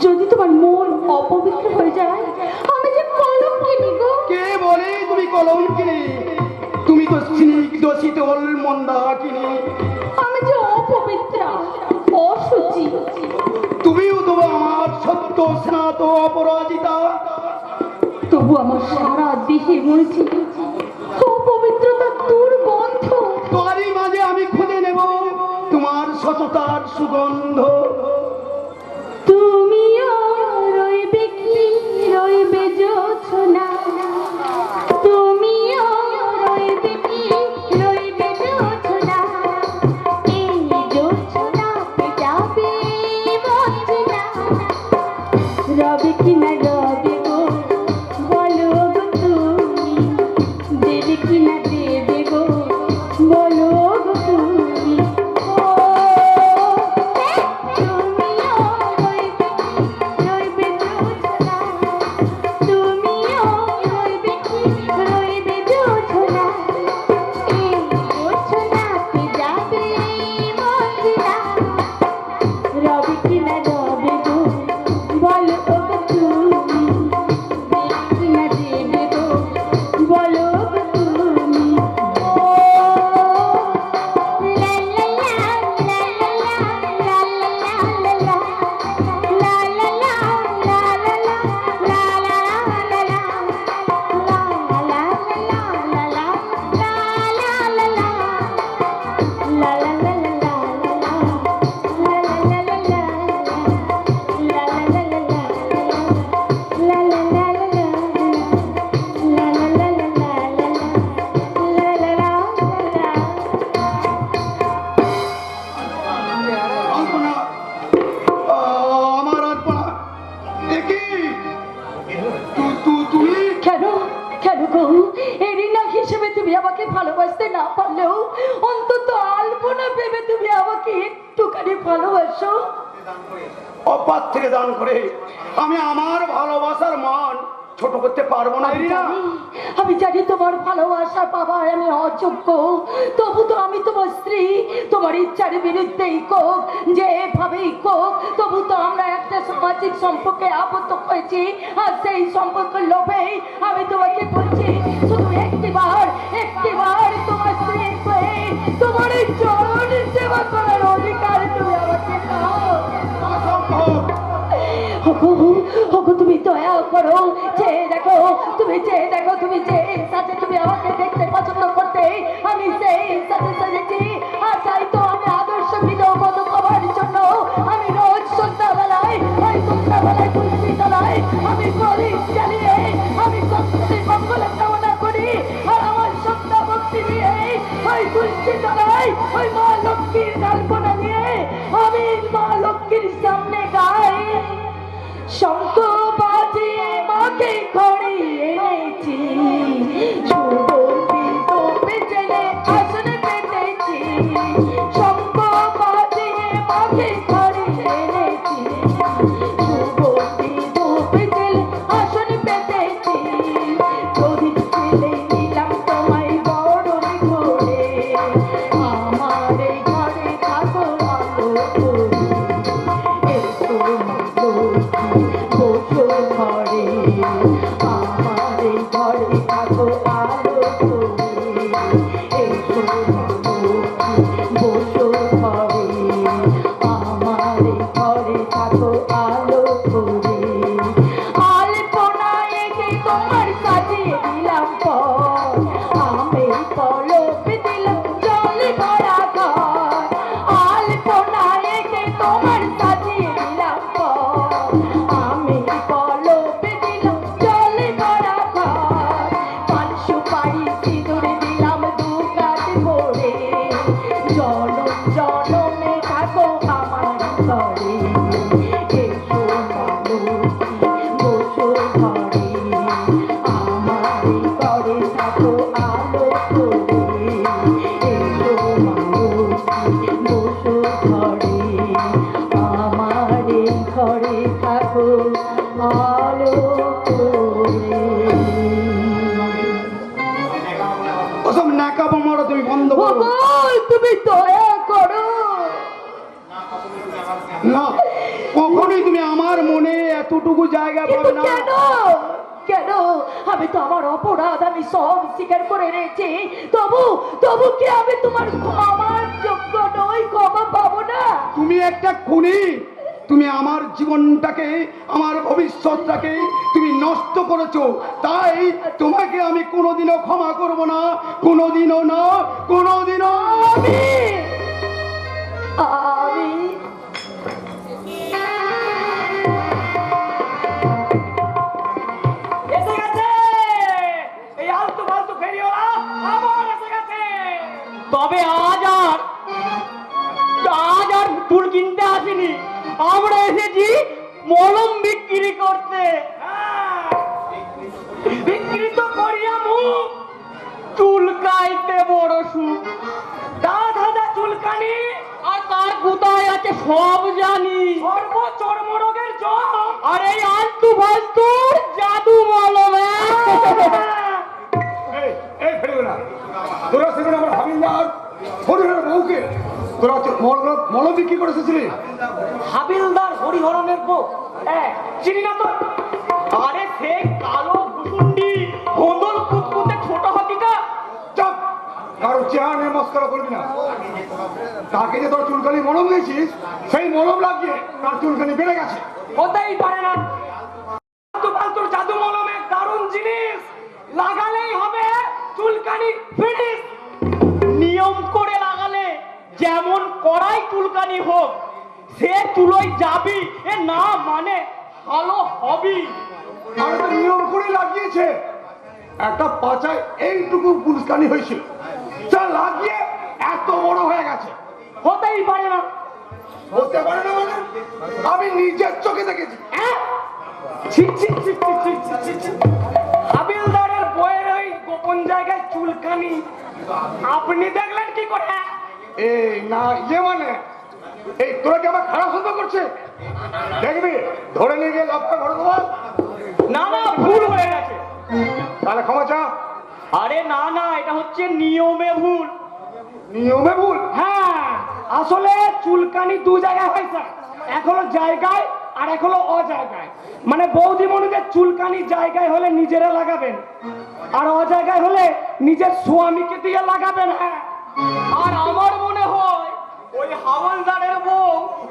যদি তোমার মন অপবিত্র হয়ে যায়, আমি যে কলঙ্কিনী গো। কে বলে তুমি কলঙ্কিনী? তুমি দোষিনী দোষিত হল মন্দাকিনী। আমি যে অপবিত্রা, অসুচি। তুমিও তো আমার সত্য স্নাত অপরাজিতা। তবু আমার সারা দেহে মরেছি অপবিত্রতার দুর্গন্ধ। তারই মাঝে আমি খুঁজে নেব তোমার সততার সুগন্ধ। তুমিও রইবে কি রইবে জোছনা, তুমিও রইবে কি রইবে জোছনা, এই জোছনাতে যাবে বঞ্চনা। রবে কি না রবে গো বলো গো তুমি, দেবে কি না দেবে গো বলো গো তুমি। ও তুমিও রইবে কি রইবে জোছনা, তুমিও রইবে কি রইবে জোছনা, এই জোছনাতে যাবে বঞ্চনা। রবে কি না রবে গো বলো গো তুমি, দেবে কি না দেবে গো বলো গো তুমি। ও লা লা লা লা লা লা লা লা লা লা লা লা লা আলপনা, আমার আলপনা, দেখি তুমি কেন কেন গো, এরিনা হিসেবে তুমি আমাকে ভালোবাসতে না পারলেও অন্তত আলপনা ভেবে তুমি আমাকে একটুখানি ভালোবাসো। অপাত থেকে দান করে আমি আমার ভালোবাসার মান ছোট করতে পারবো না। এরিনা, আমি জানি তোমার ভালোবাসা পাবার আমি অযোগ্য, তবু তো আমি তোমার স্ত্রী। তোমার ইচ্ছার বিরুদ্ধেই কোক, যেভাবেই কোক, তবু তো আমরা একটা সামাজিক সম্পর্কে আবদ্ধ হয়েছি। আর সেই সম্পর্কের লোভেই আমি তোমাকে বলছি, শুধু একটিবার তোমার স্ত্রী হয়ে তোমার এই চরণ সেবা করার অধিকার তুমি আমাকে দাও। ওগো তুমি দয়া করো, চেয়ে দেখো, তুমি চেয়ে দেখো, তুমি যে সাথে তুমি আমাকে দেখতে পছন্দ করতে, আমি সেই সাথে সেজেছি। আর তাই তো আমি আদর্শ বিধবত হবার জন্য আমি রোজ সন্ধ্যাবেলায় ওই সন্ধ্যাবেলায় তুলসী তলায় আমি প্রদীপ জ্বালিয়ে আমি কষ্টের মঙ্গল কামনা করি। আর আমার সন্ধ্যা ভক্তি নিয়ে ওই তুলসী তলায় ওই মা লক্ষ্মীর কল্পনা নিয়ে আমি মা লক্ষ্মীর সামনে গাই, শঙ্খ বাজিয়ে মাকে ঘরে এনেছি, সুগন্ধিত পেছনে আসনে পেতেছি, শঙ্খ বাজিয়ে মাকে ঘরে এনেছি, সুগন্ধিত পেছনে আসনে পেতেছি, প্রদীপ ছেলে দিলাম তোমায় বরণ করে, আমার এই ঘরে থাকো আলো করে, এসো বসো ঘরে, আমার এই ঘরে থাকো আলো করে, এসো বসো ঘরে, আমার এই ঘরে থাকো আলো করে। আলপনায় এঁকে তোমার সাজিয়ে দিলাম পর, আমি পলকে দিলাম জলে ভরা ঘর, আলপনায় এঁকে তোমার সাজিয়ে দিলাম পর, আমি পলকে দিলাম জলে ভরা ঘর, পান সুপারি সিঁদুর দিলাম দু কাঠ ভরে, জনম জনমে থাকো আমার ঘরে, এসো মানুষী বসো ঘরে, আমার এই ঘরে থাকো আলো করে, এসো মানুষী বসো ঘরে, আমার এই ঘরে থাকো আলো করে। ওসব নাকাবো মরো তুমি বন্ধ করো। ভগবান, তুমি দয়া করো। না, কখনোই তুমি আমার মনে এতটুকু জায়গা পাবে কিন্তু না। কেন কেন? আমি তো আমার অপরাধ আমি সব স্বীকার করে নিয়েছি, তবু তবু কি আমি তোমার ক্ষমার যোগ্য নই? ক্ষমা পাবো না? তুমি একটা খুনি, তুমি আমার জীবনটাকে, আমার ভবিষ্যৎটাকে তুমি নষ্ট করেছো, তাই তোমাকে আমি কোনোদিনও ক্ষমা করব না, কোনোদিনও না, কোনোদিনও। আমি এসে গেছে এই আলতু ফালতু ফেরিওয়ালা, আবার এসে গেছে। তবে আজ আর ফুল কিনতে আসিনি, আমরা এসেছি মলম বিক্রি করতে। বিক্রি তো করিয়া মুখ, চুলকাইতে বড় সুখ। দাদা চুলকানি আর তার কোথায় আছে সব জানি, সর্ব চর্মরোগের জম আর এই আলতু ফালতু জাদু মলম। এই ফেরবে না, তোরা সেখানে আমার হাবিলদার হরিহরের বউকে তোরা মলম বিক্রি করে এসেছিলি। হাবিলদার হরিহরনের বউ? চিনি না তো। আরে সে কালো কুসুন্ডি গোদল কুতকুতে ছোট হাতিটা। চাপ, কারো চেহারা নিয়ে মস্করা করবি না। তাকে যে তোর চুলকানি মলম দিয়েছিস, সেই মলম লাগিয়ে তার চুলকানি বেড়ে গেছে। হতেই পারে না, আলতু ফালতু জাদু মলমের দারুণ জিনিস, লাগালেই হবে চুলকানি ফিনিশ। নিয়ম করে লাগালে যেমন কড়াই চুলকানি হোক, সে চুলোয় যাবি, এ না মানে ভালো হবি। আর তো নিয়ম করে লাগিয়েছে, একটা পাচায় এইটুকু চুলকানি হয়েছিল, তা লাগিয়ে এত বড় হয়ে গেছে। হতেই পারে না। হতে পারে না মানে? আমি নিজের চোখে দেখেছি। ছি, ছি, ছি, ছি, ছি, ছি, ছি, ছি। হাবিলদারের বইয়ের ওই গোপন জায়গায় চুলকানি আপনি দেখলেন কি করে? এই না মানে এই তোরা কি আমার খারাপ সন্দেহ করছে? দেখবি ধরে নিয়ে গিয়ে লাভটা ঘরে দেবো। না না, ভুল হয়ে গেছে। তাহলে ক্ষমা চা। আরে না না, এটা হচ্ছে নিয়মে ভুল। নিয়মে ভুল? হ্যাঁ, আসলে চুলকানি দু জায়গায় হয়েছে, এক হলো জায়গায় আর এক হলো অজায়গায়। মানে বৌদিমণিদের চুলকানি জায়গায় হলে নিজেরা লাগাবেন, আর অজায়গায় হলে নিজের স্বামীকে দিয়ে লাগাবেন। হ্যাঁ, আর আমার মনে হয় ওই হাওলদারের বউ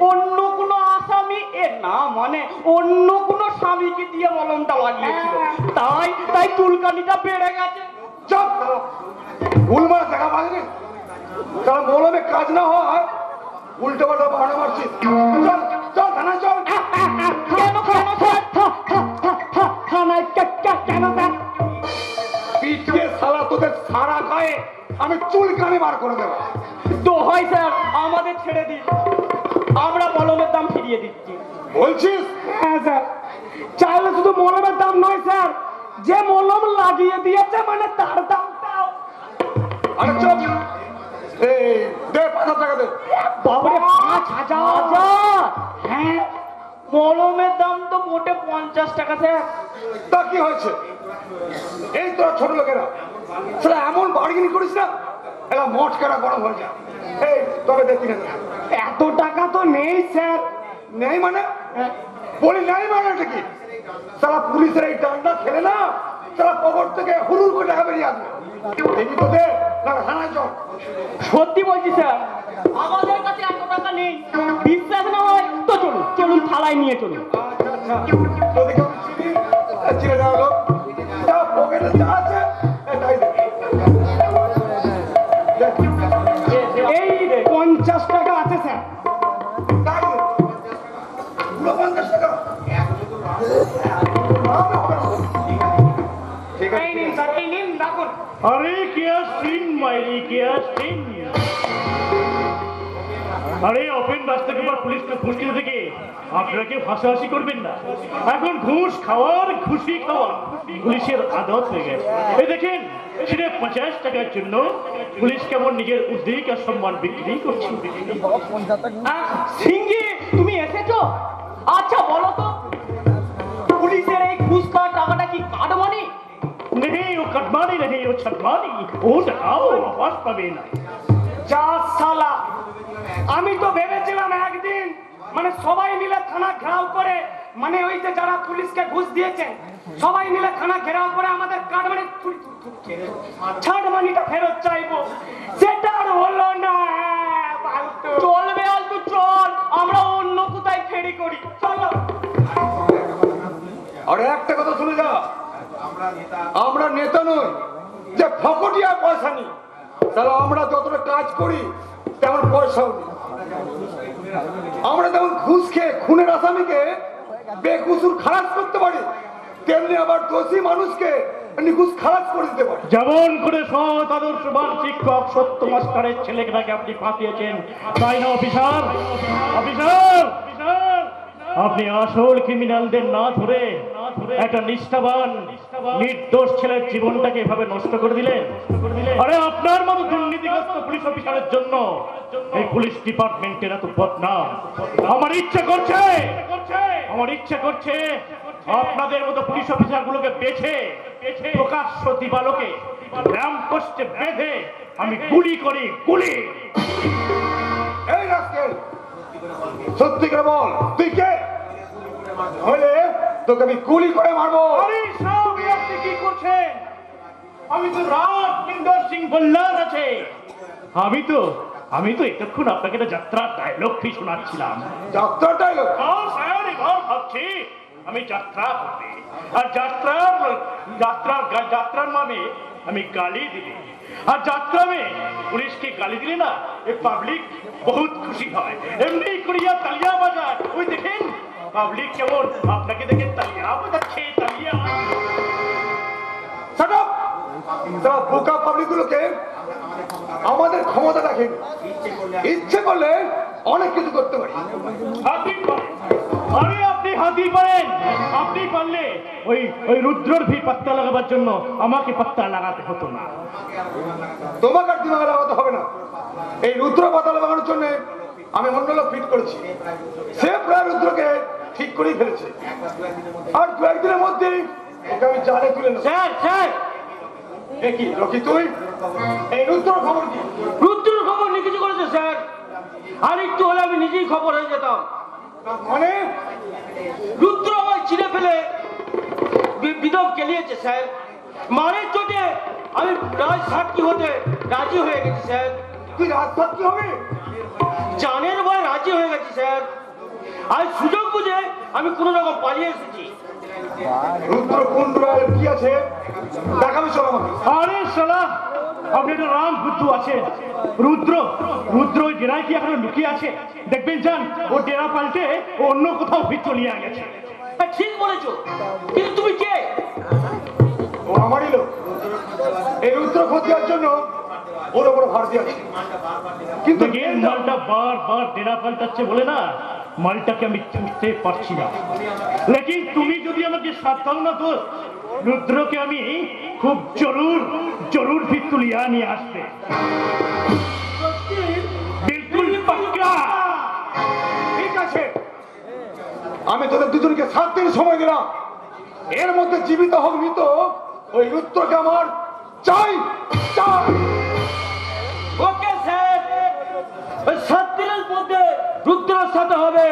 অন্য কোনো আসামি, না মানে অন্য কোনো স্বামীকে দিয়ে মলমটা লাগিয়েছিল, তাই চুলকানিটা বেড়ে গেছে। চপ, ভুল মারা দেখা পাইনি। তারা মলমে কাজ না হয় উল্টে পাল্টা বাহানা মারছি। চল চল থানায় চল। কেন থানায় কেন? পিটিয়ে সালা তোদের সারা গায়ে আমি চুলকানি বার করে দেবো। তো হয় স্যার, আমাদের ছেড়ে দিন, আমরা মলমের দাম ফিরিয়ে দিচ্ছি। বলছিস? হ্যাঁ স্যার, চাইলে শুধু মলমের দাম নয় স্যার, যে মলম লাগিয়ে দিয়েছে মানে তার দামটাও। আরে চল, এই দে 5,000 টাকা দে। বাবারে, 5,000? হ্যাঁ, মলমের দাম তো মোটে 50 টাকা স্যার। তা কি হয়েছে? এই তোরা ছোট লোকেরা সেটা এমন বার্গেনিং করিস না, এরা মটকারা গরম হয়ে যায়। এই তবে দেখি না, এত টাকা তো নেই স্যার। নেই মানে? বলি নাই মানে এটা কি? সারা পুলিশের এই ডান্ডা খেলে না, সারা কবর থেকে হুড়ুর করে টাকা বেরিয়ে আসবে। দেখি তো দে, না থানায় চল। সত্যি বলছি স্যার, আমাদের কাছে এত টাকা নেই। বিশ্বাস না হয় তো চলুন থালায় নিয়ে চলুন। আচ্ছা আচ্ছা, তোদেরকে আমি চিনি, চিনে যাওয়া লোক, যা পকেটে যা আছে এটাই দে। এই 50 টাকা আছে স্যার। তাই দে। পুরো 50 টাকা? ঠিক এই নিন স্যার, এই নিন রাখুন। अरे क्या सीन मायरी, क्या सीन। আরে ওপেন রাস্তার উপর পুলিশকে ফুসকিতে থেকে আপনারা কেউ হাসাহাসি করবেন না। এখন ঘুষ খাওয়ার খুশি খাওয়া পুলিশের আদত হয়ে গেছে। এই দেখেন, সেটা 50 টাকার জন্য পুলিশ কেমন নিজের উদ্বেগ আর সম্মান বিক্রি করছে। সিঙ্গি, তুমি এসেছো? আচ্ছা বলো তো, পুলিশের এই ঘুষ খাওয়ার টাকাটা কি কার্ড মানি? नहीं वो कटमानी नहीं, वो छटमानी, वो डाओ आवाज पाবে না। যা শালা, আমি তো ভেবেছিলাম একদিন মানে সবাই মিলে থানা ঘেরাও করে, মানে ওই যে যারা পুলিশকে ঘুষ দিয়েছে সবাই মিলে থানা ঘেরাও করে আমাদের কার্ড মানে ছাড় মানিটা ফেরত চাইবো, সেটা আর হলো না। চলবে আলতু চল, আমরা অন্য কোথায় ফেরি করি, চলো। আর একটা কথা শুনে যা, আমরা নেতা নই যে ফকটিয়া পয়সা নি, তাহলে আমরা যতটা কাজ করি তেমন পয়সাও নেই। আমরা যেমন ঘুষ খেয়ে খুনের আসামিকে বেকসুর খালাস করতে পারি, তেমনি আবার দোষী মানুষকে নিখুঁজ খালাস করে দিতে পারি। যেমন করে সৎ আদর্শবান শিক্ষক সত্য মাস্টারের ছেলেটাকে আপনি ফাঁসিয়েছেন, তাই না অফিসার? অফিসার, আপনি আসল ক্রিমিনালদের না ধরে একটা নিষ্ঠাবান নির্দোষ ছেলের জীবনটাকে এভাবে নষ্ট করে দিলেন। আরে আপনার মতো দুর্নীতিগ্রস্ত পুলিশ অফিসারের জন্য এই পুলিশ ডিপার্টমেন্টের এত বদনাম। আমার ইচ্ছে করছে আপনাদের মতো পুলিশ অফিসার গুলোকে বেছে প্রকাশ্য দিবালোকে ল্যাম্প পোস্টে বেঁধে আমি গুলি করি, গুলি। এই রাস্কেল, সত্যি করে বল তুই কে? হলে তোকে আমি গুলি করে মারবো। আরে সব আপনি কি করছেন? আমি তো রাজেন্দ্র সিং বল্লার আছে। আমি তো এতক্ষণ আপনাকে একটা যাত্রার ডায়লগ ফি শোনাচ্ছিলাম। যাত্রা ডায়লগ? স্যার, এবার ভাবছি আমি যাত্রা করবে, আর যাত্রার মানে আমি গালি দিলে, আর যাত্রা মে পুলিশ के गाली দিলে না এই পাবলিক বহুত খুশি হয়, এমনি করিয়া তালিয়া বাজায়। ওই দেখেন পাবলিক কেমন আপনাকে দেখে তালিয়া বাজাচ্ছে, তালিয়া। Shut up! তারা বোকা পাবলিক গুলোকে আমাদের ক্ষমতা দেখেন, ইচ্ছে করলে অনেক কিছু করতে পারি। আপনি হাতি পারেন, আপনি পারলে ওই রুদ্রর ভি পাত্তা লাগাবার জন্য আমাকে পাত্তা লাগাতে হতো না। তোমাকে আর দিমাগ লাগাতে হবে না। এই রুদ্র পাতা লাগানোর জন্য আমি অন্য লোক ফিট করেছি, সে প্রায় রুদ্রকে ঠিক করেই ফেলেছে, আর দু একদিনের মধ্যেই ওকে আমি জানে তুলে নেব। স্যার কি রকি তুই এই রুদ্র খবর কি? রুদ্রের খবর নিয়ে কিছু করেছে স্যার, আর একটু হলে আমি নিজেই খবর হয়ে যেতাম। মানে রুদ্র আমায় চিনে ফেলে বিধব কেলিয়েছে স্যার। মারের চোটে আমি রাজ সাক্ষী হতে রাজি হয়ে গেছি স্যার। তুই রাজপথ কি হবে? জানের ভয় রাজি হয়ে গেছি স্যার। আর সুযোগ বুঝে আমি কোনো রকম পালিয়ে এসেছি। রুদ্র কোন কি আছে দেখাবি চল আমাকে। আরে শালা, আপনি তো রাম বুদ্ধু আছেন। রুদ্র ওই ডেরায় কি এখনো লুকিয়ে আছে? দেখবেন যান, ও ডেরা পাল্টে ও অন্য কোথাও চলিয়ে গেছে। হ্যাঁ, ঠিক বলেছো, কিন্তু তুমি কে? ও আমারই লোক। এই রুদ্র খতিয়ার জন্য ওর ওপর ভার দিয়েছে, কিন্তু মালটা বারবার ডেরা পাল্টাচ্ছে বলে না, মালটাকে আমি চুষতে পারছি না। লেকিন তুমি যদি আমাকে সাবধান না তো রুদ্রকে আমি খুব জরুর ফির তুলিয়া নিয়ে আসবে। বিলকুল পাক্কা। ঠিক আছে, আমি তোদের দুজনকে 7 দিন সময় দিলাম, এর মধ্যে জীবিত হোক মৃত ওই রুদ্রকে আমার চাই। ওকে স্যার, ওই 7 দিনের মধ্যে রুদ্রের সাথে হবে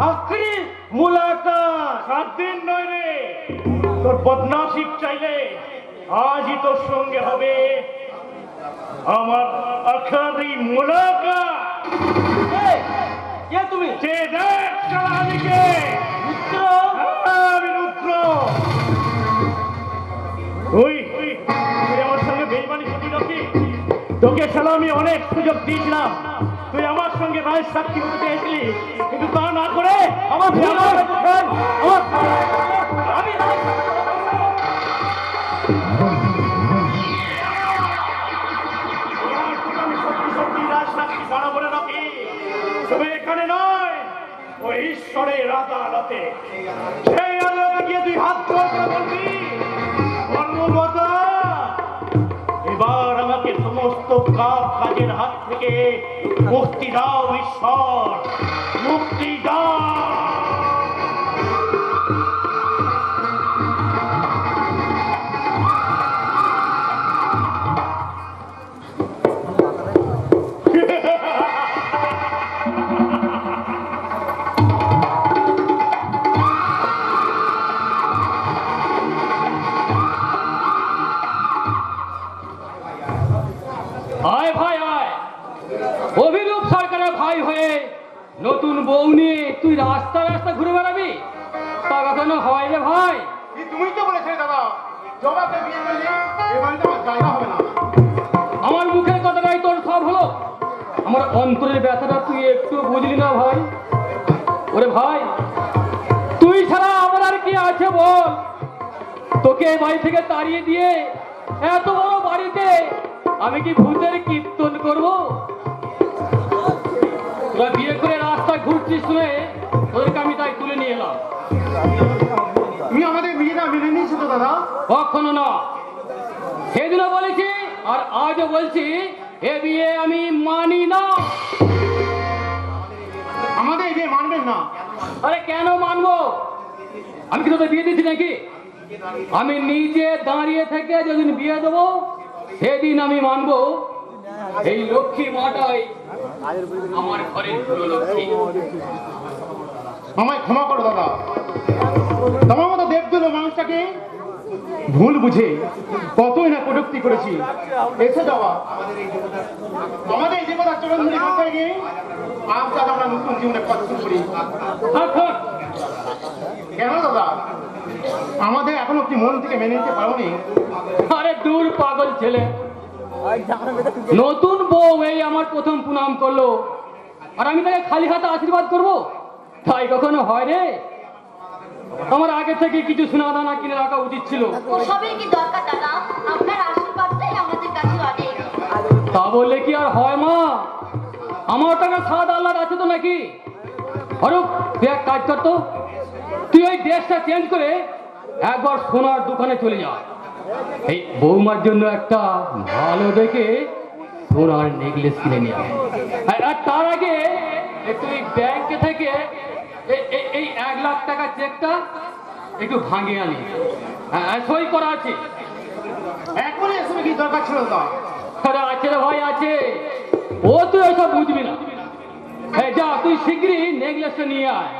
আখরি মুলাকাত। 7 দিন নয় রে, তোর বদনাসিব চাইলে আজই তোর সঙ্গে হবে আমার আখরি মুলাকাত। কে তুমি? যে দেখ শালা আমিকে। রুদ্র? আমি রুদ্র। তুই আমার সঙ্গে বেইমানি করবি নাকি? তোকে শালা আমি অনেক সুযোগ দিয়েছিলাম, তুই আমার সঙ্গে রায় সাক্ষী হতে চেয়েছিলি, কিন্তু তা না করে আমার রাজসাক্ষী বানাবো না নাকি? তবে এখানে নয়, ওই ঈশ্বরের আদালতে। সেই আদালতে গিয়ে তুই হাত ধরে বলবি, ধর্মবতা এবার আমাকে সমস্ত কাজের হাত থেকে মুক্তি দাও ঈশ্বর, মুক্তি দাও। ভাই হয়ে নতুন বউ নিয়ে তুই রাস্তা রাস্তা ঘুরে বেড়াবি? তা কখনো হয় রে ভাই? তুমি তো বলেছিলে দাদা, জবাকে বিয়ে করলে এ বাড়িতে আমার জায়গা হবে না। আমার মুখের কথাটাই তোর সব হলো? আমার অন্তরের ব্যথাটা তুই একটু বুঝলি না ভাই? ওরে ভাই, তুই ছাড়া আমার আর কি আছে বল? তোকে এই বাড়ি থেকে তাড়িয়ে দিয়ে এত বড় বাড়িতে আমি কি ভূতের কীর্তন করব? তোরা বিয়ে করে রাস্তায় ঘুরছিস শুনে ওদেরকে আমি তাই তুলে নিয়ে এলাম। তুমি আমাদের বিয়েটা মেনে নিয়েছো তো দাদা? কখনো না। সেদিনও বলেছি আর আজও বলছি, এ বিয়ে আমি মানি না। আমাদের এই বিয়ে মানবেন না? আরে কেন মানবো? আমি কি তোদের বিয়ে দিচ্ছি নাকি? আমি নিজে দাঁড়িয়ে থেকে যেদিন বিয়ে দেবো সেদিন আমি মানবো এই লক্ষ্মী মাটাই আমার ঘরের প্রিয় লক্ষ্মী। আমায় ক্ষমা করো দাদা, তোমার মতো দেবদুলো মানুষটাকে ভুল বুঝে কতই না কটূক্তি করেছি। এসে যাওয়া আমাদের এই জীবন চরণ ধরে মাথায় গিয়ে আজ দাদা আমরা নতুন জীবনে পথ শুরু করি। থাক, থাক। কেন দাদা, আমাদের এখনো কি মন থেকে মেনে নিতে পারোনি? আরে দূর পাগল ছেলে, নতুন বউ এই আমার প্রথম প্রণাম করলো আর আমি তাকে খালি হাতে আশীর্বাদ করব? তাই কখনো হয় রে? আমার আগে থেকে কিছু সোনা দানা কিনে রাখা উচিত ছিল। ওসবের কি দরকার দাদা? আপনার আশীর্বাদটাই আমাদের কাছে অনেক। তা বললে কি আর হয় মা? আমার টাকা সাদ আল্লাহর আছে তো নাকি? অরূপ, তুই এক কাজ করতো, তুই ওই ড্রেসটা চেঞ্জ করে একবার সোনার দোকানে চলে যা। এই বৌমার জন্য একটা ভালো দেখে সোনার নেকলেস কিনে নিয়ে আয়। আর তার আগে তুই ব্যাংকে থেকে এই 1 লাখ টাকা চেকটা একটু ভাঙিয়ে আনি। সই করা আছে। এখনই এসবে কি দরকার ছিল দাদা? আরে আছে রে ভাই, আছে। ও তুই ওসব বুঝবি না। যা, তুই শিগগিরই নেকলেসটা নিয়ে আয়।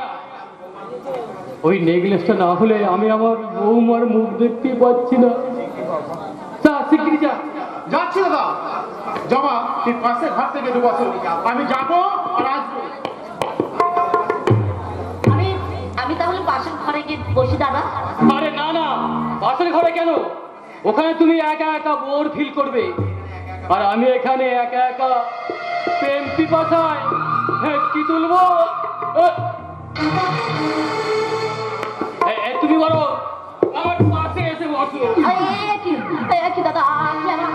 ওই নেকলেসটা না হলে আমি আমার বৌমার মুখ দেখতে পাচ্ছি না। যা, শিগগিরই যা। যাচ্ছি দাদা। জমা তুই পাশে ঘর থেকে ঢুকে আসো, আমি যাবো আর আসবো। আমি তাহলে পাশের ঘরে গিয়ে বসি দাদা। আরে না না, পাশের ঘরে কেন? ওখানে তুমি একা একা বোর ফিল করবে আর আমি এখানে একা একা প্রেম পিপাসায় কি তুলবো। তুমি বলো, আমার পাশে এসে বসো। কি দাদা, আপনি আমার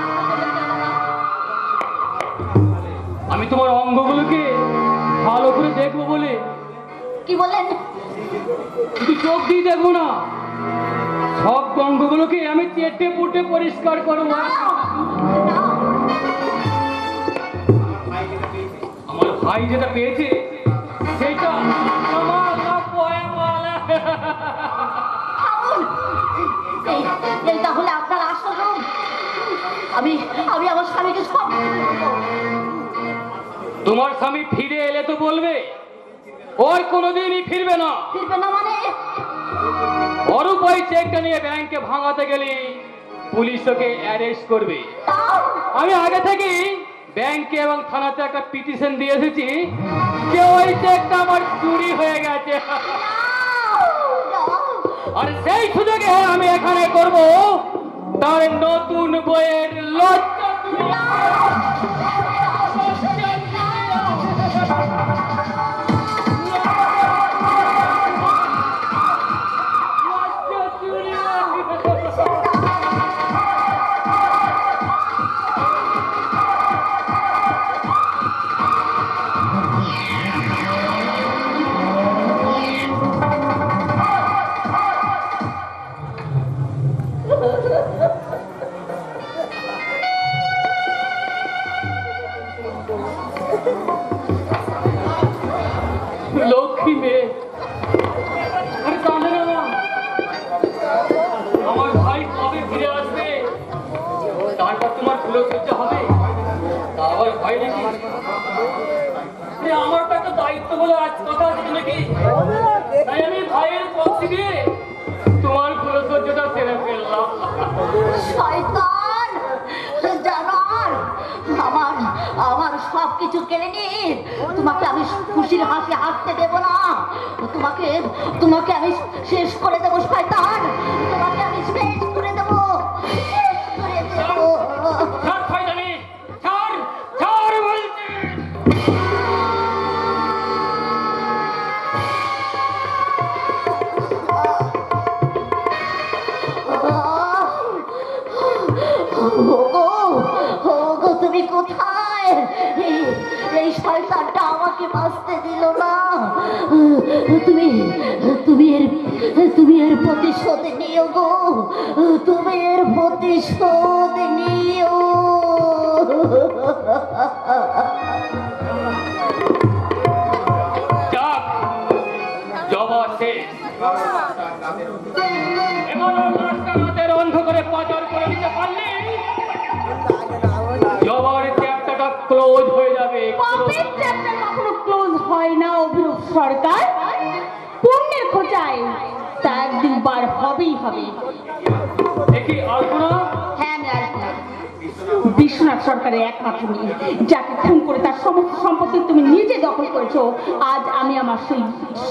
আমি তোমার অঙ্গগুলোকে ভালো করে দেখবো বলে। কি বললেন? শুধু চোখ দিয়ে দেখবো না, সব অঙ্গগুলোকে আমি চেটে পুটে পরিষ্কার করবো। আমার ভাই যেটা পেয়েছে সেটা আমার এই তাহলে আপনার আসল রূপ। আমি আমার স্বামীকে সব তোমার স্বামী ফিরে এলে তো বলবে, ওর কোনোদিনই ফিরবে না। ফিরবে না মানে? অরূপ ওই চেকটা নিয়ে ব্যাংকে ভাঙাতে গেলে পুলিশ ওকে অ্যারেস্ট করবে। আমি আগে থেকেই ব্যাংকে এবং থানাতে একটা পিটিশন দিয়ে এসেছি যে ওই চেকটা আমার চুরি হয়ে গেছে। আর সেই সুযোগে আমি এখানে করব তার নতুন বইয়ের লজ্জা। লক্ষ্মী মেয়ে, আরে কাঁদে না। আমার ভাই কবে ফিরে আসবে? তারপর তোমার ফুলো সজ্জা হবে। তা আবার ভয় নাকি? আমার তো একটা দায়িত্ব বলে আজ কথা আছে নাকি? তাই আমি ভাইয়ের পক্ষ দিয়ে তোমার ফুলো সজ্জাটা সেরে ফেললাম। শয়তান জানোয়ার, আমার আমার সব কিছু কেড়ে নিন, তোমাকে আমি খুশির হাসি হাসতে দেব না। তোমাকে তোমাকে আমি শেষ করে দেবো শয়তান, তোমাকে আমি শেষ করে দেবো, শেষ করে দেবো। ছাড় শয়তানি, ছাড়, ছাড় বলছি। ওগো, ওগো, তুমি কোথায়? এই শয়তানটা আমাকে বাঁচতে দিল না। তুমি তুমি এর প্রতিশোধ নিও গো, তুমি এর প্রতিশোধ নিও। যাক, জবা শেষ। এবার রাস্তাঘাটের অন্ধকারে পাচার করে দিতে পারলে জবার চ্যাপ্টারটা ক্লোজ হয়ে যাবে। পাপের চ্যাপ্টার কখনো ক্লোজ হয় না অভিরূপ সরকার। পুণ্যের খোঁজায় তা একদিন বার হবেই হবে। দেখি আলপনা, হ্যাঁ, আমি আলপনা, বিশ্বনাথ সরকারের একমাত্র মেয়ে, যাকে খুন করে তার সমস্ত সম্পত্তি তুমি নিজে দখল করেছো। আজ আমি আমার সেই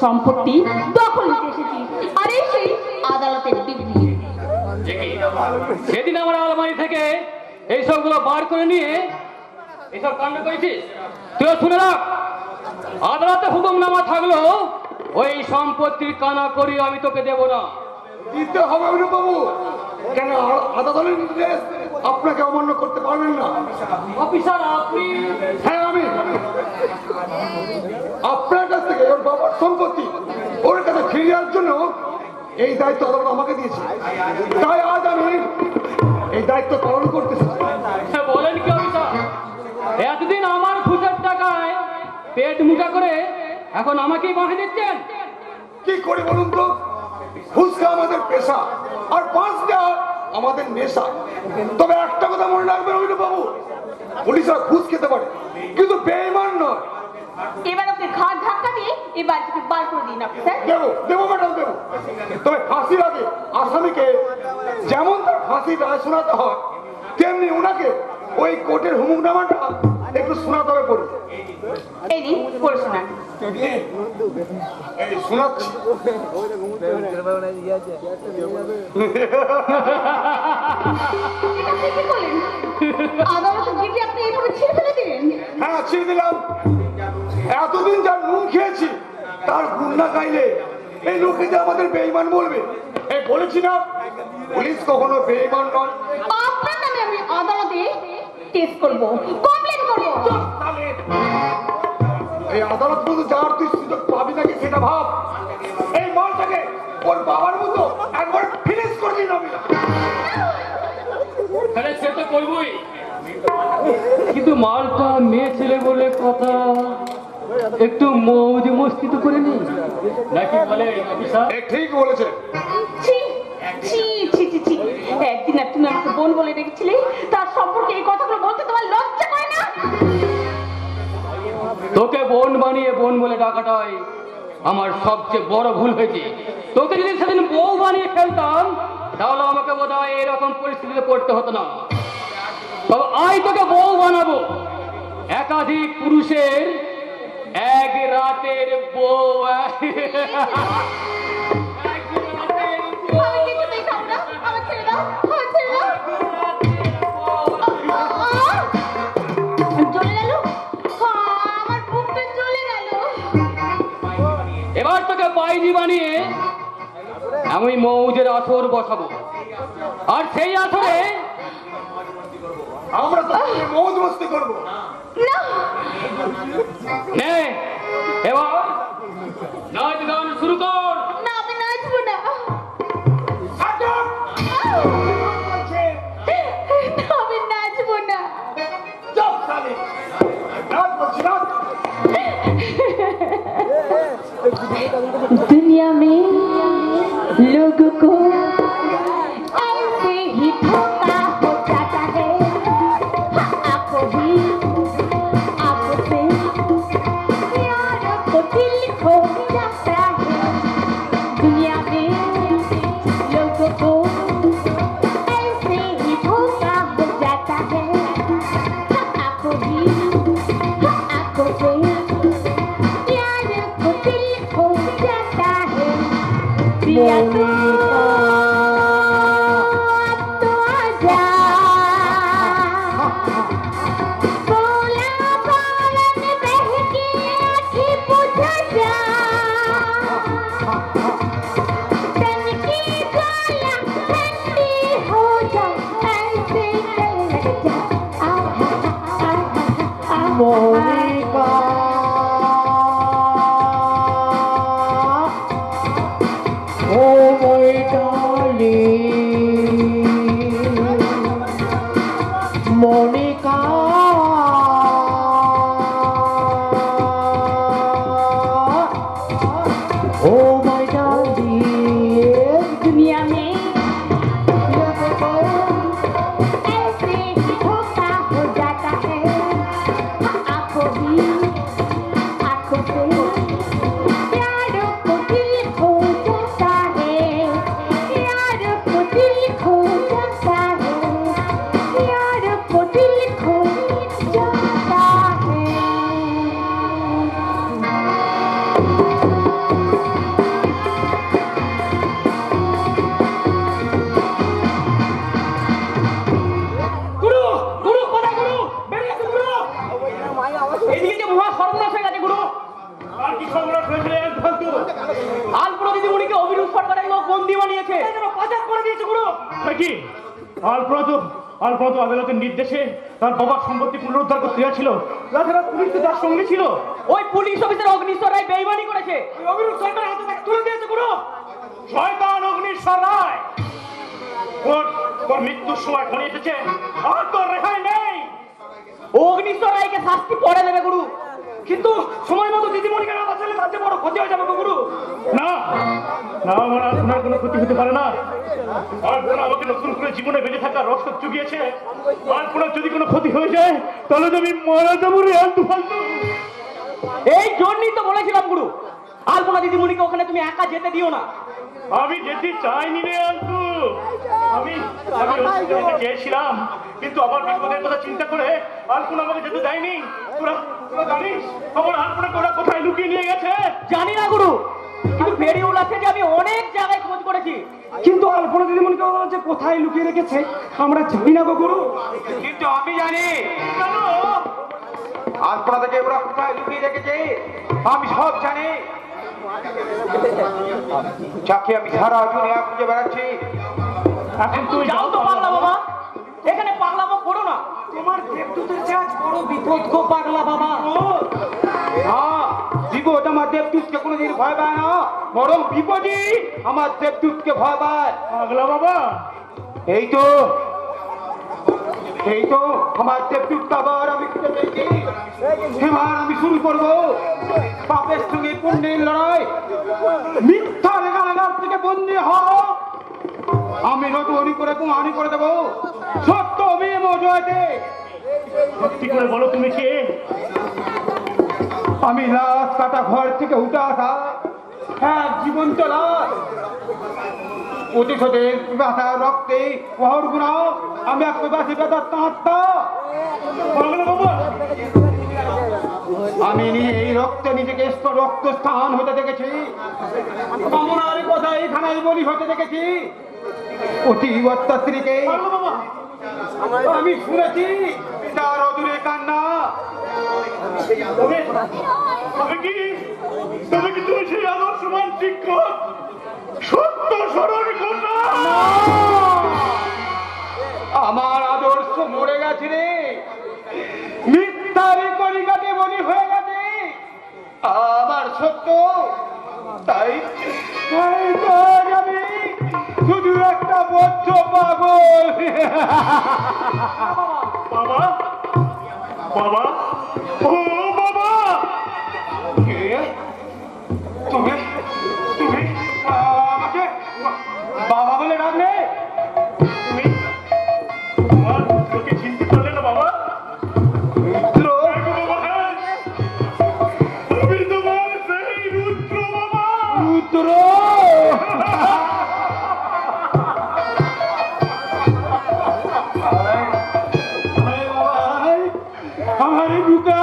সম্পত্তি দখল নিতে এসেছি, আর এই সেই আদালতের ডিগ্রি। দেখি সেদিন আমার আলমারি থেকে এইসবগুলো বার করে নিয়ে এইসব কাণ্ড করেছিস। তুইও শুনে রাখ, আদালতে হুকুমনামা থাকলো ওই সম্পত্তির কানা করি আমি তোকে দেব না। দিতে হবে অভিনব বাবু। কেন আদালতের নির্দেশ আপনাকে অমান্য করতে পারবেন না? অফিসার আপনি? হ্যাঁ, আমি আপনার কাছ থেকে ওর বাবার সম্পত্তি ওর কাছে ফিরিয়ে আনার জন্য এই দায়িত্ব আদালত আমাকে দিয়েছে। তাই আজ আমি এই দায়িত্ব পালন করতেছি। বলেন কি অফিসার, এতদিন আমার ঘুষের টাকায় পেট মুটা করে এখন আমাকেই বাঁধে দিচ্ছেন? কি করি বলুন তো? ফুচকা আমাদের পেশা আর পাঁচ দেওয়া আমাদের নেশা। তবে একটা কথা মনে রাখবেন অভিনব বাবু, পুলিশরা ঘুষ খেতে পারে কিন্তু বেঈমান নয়। এবার ওকে ঘাট ধাক্কা দিয়ে এবার থেকে বার করে দিন অফিসার। দেবো ম্যাডাম, দেবো। তবে ফাঁসির আগে আসামিকে যেমন তার ফাঁসির রায় শোনাতে হয়, তেমনি ওনাকে ওই কোর্টের হুকুমনামাটা একটু শোনাতে হবে পড়ে। এই নিন, পড়ে শোনান। এই শোনাচ্ছি। আপনি কি করলেন? আদালতের ডিগ্রি আপনি এইভাবে ছিঁড়ে ফেলে দিলেন? হ্যাঁ, ছিঁড়ে দিলাম। এতদিন যার নুন খেয়েছি তার গুণ না গাইলে এই লোকে যে আমাদের বেঈমান বলবে। এই বলেছি না, পুলিশ কখনো বেঈমান নয়। আপনার নামে আমি আদালতে টেস্ট করব, কমপ্লেন করব। এই আদালত মতো যার তুই সুযোগ পাবি নাকি সেটা ভাব। এই মালটাকে ওর বাবার মতো একবার ফিনিশ করে দিন। আমি তাহলে সে তো করবই, কিন্তু মালটা মেয়ে ছেলে বলে কথা, একটু মৌজ মস্তি তো করে নি নাকি বলে অফিসার? ঠিক বলেছে। ছি ছি ছি ছি ছি, একদিন আর তুমি আমাকে বোন বলে রেখেছিলে, তার সম্পর্কে এই কথাগুলো বলতে তোমার লজ্জা করে না? তোকে বোন বানিয়ে বোন বলে ডাকাটাই আমার সবচেয়ে বড় ভুল হয়েছে। তোকে যদি সেদিন বউ বানিয়ে ফেলতাম তাহলে আমাকে বোধ হয় এরকম পরিস্থিতিতে পড়তে হতো না। তবে আজ তোকে বউ বানাবো, একাধিক পুরুষের এক রাতের বউ। আমি কিছুতেই খাবো না, আমার ছেড়ে দাও, আমার ছেড়ে দাও। জ্বলে গেল, আমার বুকটা জ্বলে গেল। এবার তোকে বাইজি বানিয়ে আমি মৌজের আসর বসাবো, আর সেই আসরে আমরা তো মৌজ মস্তি করবো। না, নে এবার নাচ গান শুরু কর। না, আমি নাচবো না। আমি নাচবো না। दुनिया में लोगों को ऐसे ही धोखा हो जाता है। आपको भी आपसे प्यार को दिल खो जाता है। दुनिया में लोगों को ऐसे ही धोखा हो जाता है। आपको भी पिया तू तो आजा बोला बालन बहके आँखें बुझा जा तन की ज्वाला ठंडी हो जा ऐसे लग जा आहा आहा Monica oh my darling Monica oh my darling दुनिया में ऐसे धोखा हो जाता है आंखों से प्यार को दिल खो जाता है प्यार को दिल खो जाता है प्यार को दिल खो जाता है গুরু গুরু কোথায় গুরু বেরিয়ে আসুন গুরু এদিকে যে মহা সর্বনাশ হয়ে গেছে গুরু আর কি সংগ্রাম হয়েছিল এক ফালতু আলপুরা দিদিমণিকে অভিরূপ সরকারের লোক বন্দি বানিয়েছে পাচার করে দিয়েছে গুরু কি আলপ্রত আদালতের নির্দেশে তার বাবার সম্পত্তি পুনরুদ্ধার করতে যাচ্ছিল তাছাড়া পুলিশ তো তার সঙ্গে ছিল ওই পুলিশ অফিসার অগ্নিশ্বর রায় বেইমানি করেছে অভিরূপ সরকার হাতে তাকে তুলে দিয়েছে গুরু শয়তান অগ্নিশ্বর রায় তোর মৃত্যুর সময় ঘনিয়ে এসেছে আর তোর রেহাই নেই অগ্নিশ্বর রায়কে শাস্তি পড়ে দেবে গুরু কিন্তু সময় মতো দিদিমণিকে না বাঁচালে তার যে বড় ক্ষতি হয়ে যাবে গো গুরু না না আমার আপনার কোনো ক্ষতি হতে পারে না আর বোন আমাকে নতুন করে জীবনে বেঁচে থাকার রক্ত চুকিয়েছে আর কোনো যদি কোনো ক্ষতি হয়ে যায় তাহলে তো আমি মারা যাবো রে আলতু ফালতু এই জন্যই তো বলেছিলাম গুরু আলপনা দিদিমণিকে ওখানে তুমি একা যেতে দিও না আমি যেতে চাইনি রে আলতু আমি যেতে চেয়েছিলাম কিন্তু আমার বিপদের কথা চিন্তা করে আলপনা আমাকে যেতে দেয়নি তোরা জানিস আমার আলপনাকে ওরা কোথায় লুকিয়ে নিয়ে গেছে জানি না গুরু কিন্তু ফেরিউল আছে যে আমি অনেক জায়গায় খোঁজ করেছি কিন্তু আলপনা দিদিমণিকে ওরা যে কোথায় লুকিয়ে রেখেছে আমরা জানি না গো গুরু। কিন্তু আমি জানি কেন আলপনা থেকে ওরা কোথায় লুকিয়ে রেখেছে আমি সব জানি। যাকে আমি সারা দুনিয়া খুঁজে বেড়াচ্ছি এখন তুই যাও তো পাগলা বাবা এখানে পাগলামো করো না তোমার দেবদূতের যে আজ বড় বিপদ গো পাগলা বাবা বিপদ আমার দেবদূতকে কোনোদিন ভয় পায় না, বরং বিপদই আমার দেবদূতকে ভয় পায়। পাগলা বাবা এই তো আমার দেবদূত আবার আমি খুঁজে পেয়েছি। এবার আমি শুরু করবো পাপের সঙ্গে পুণ্যের লড়াই। মিথ্যা রেগানাগার থেকে বন্দী হও, আমি নতুন করে কুমারি করে দেবো। সত্য মেয়ে মজুয়াতে সত্যি করে বলো তুমি কে? আমি লাশ কাটা ঘর থেকে উঠে আসা এক জীবন্ত লাশ। প্রতিশোধের ব্যথা রক্তে পহর গুণাও আমি এক প্রবাসী ব্যথার আত্মা। পাগলা বাবা আমি এই রক্তে নিজেকে রক্ত স্থান হতে দেখেছি, কামনার কথা এখানে বলি হতে দেখেছি। অতি অত্যাচারীকে পাগলা বাবা আমি শুনেছি তার অদূরে কান্না। তবে কি তুমি সেই আদর্শবান শিক্ষক সত্য স্মরণ ঘোষা? আমার আদর্শ মরে গেছে রে, মিথ্যারে কলিকাতে বলি হয়ে গেছে আমার সত্য। তাই তো আমি শুধু একটা বদ্ধ পাগল। বাবা বাবা ও বাবা কে? তুমি তুমি আমাকে বাবা বলে ডাকলে? তুমি তোমার পুত্রকে চিনতে পারলে না বাবা? রুদ্র? বাবা আমি তোমার সেই রুদ্র বাবা। রুদ্র? আমার বুকা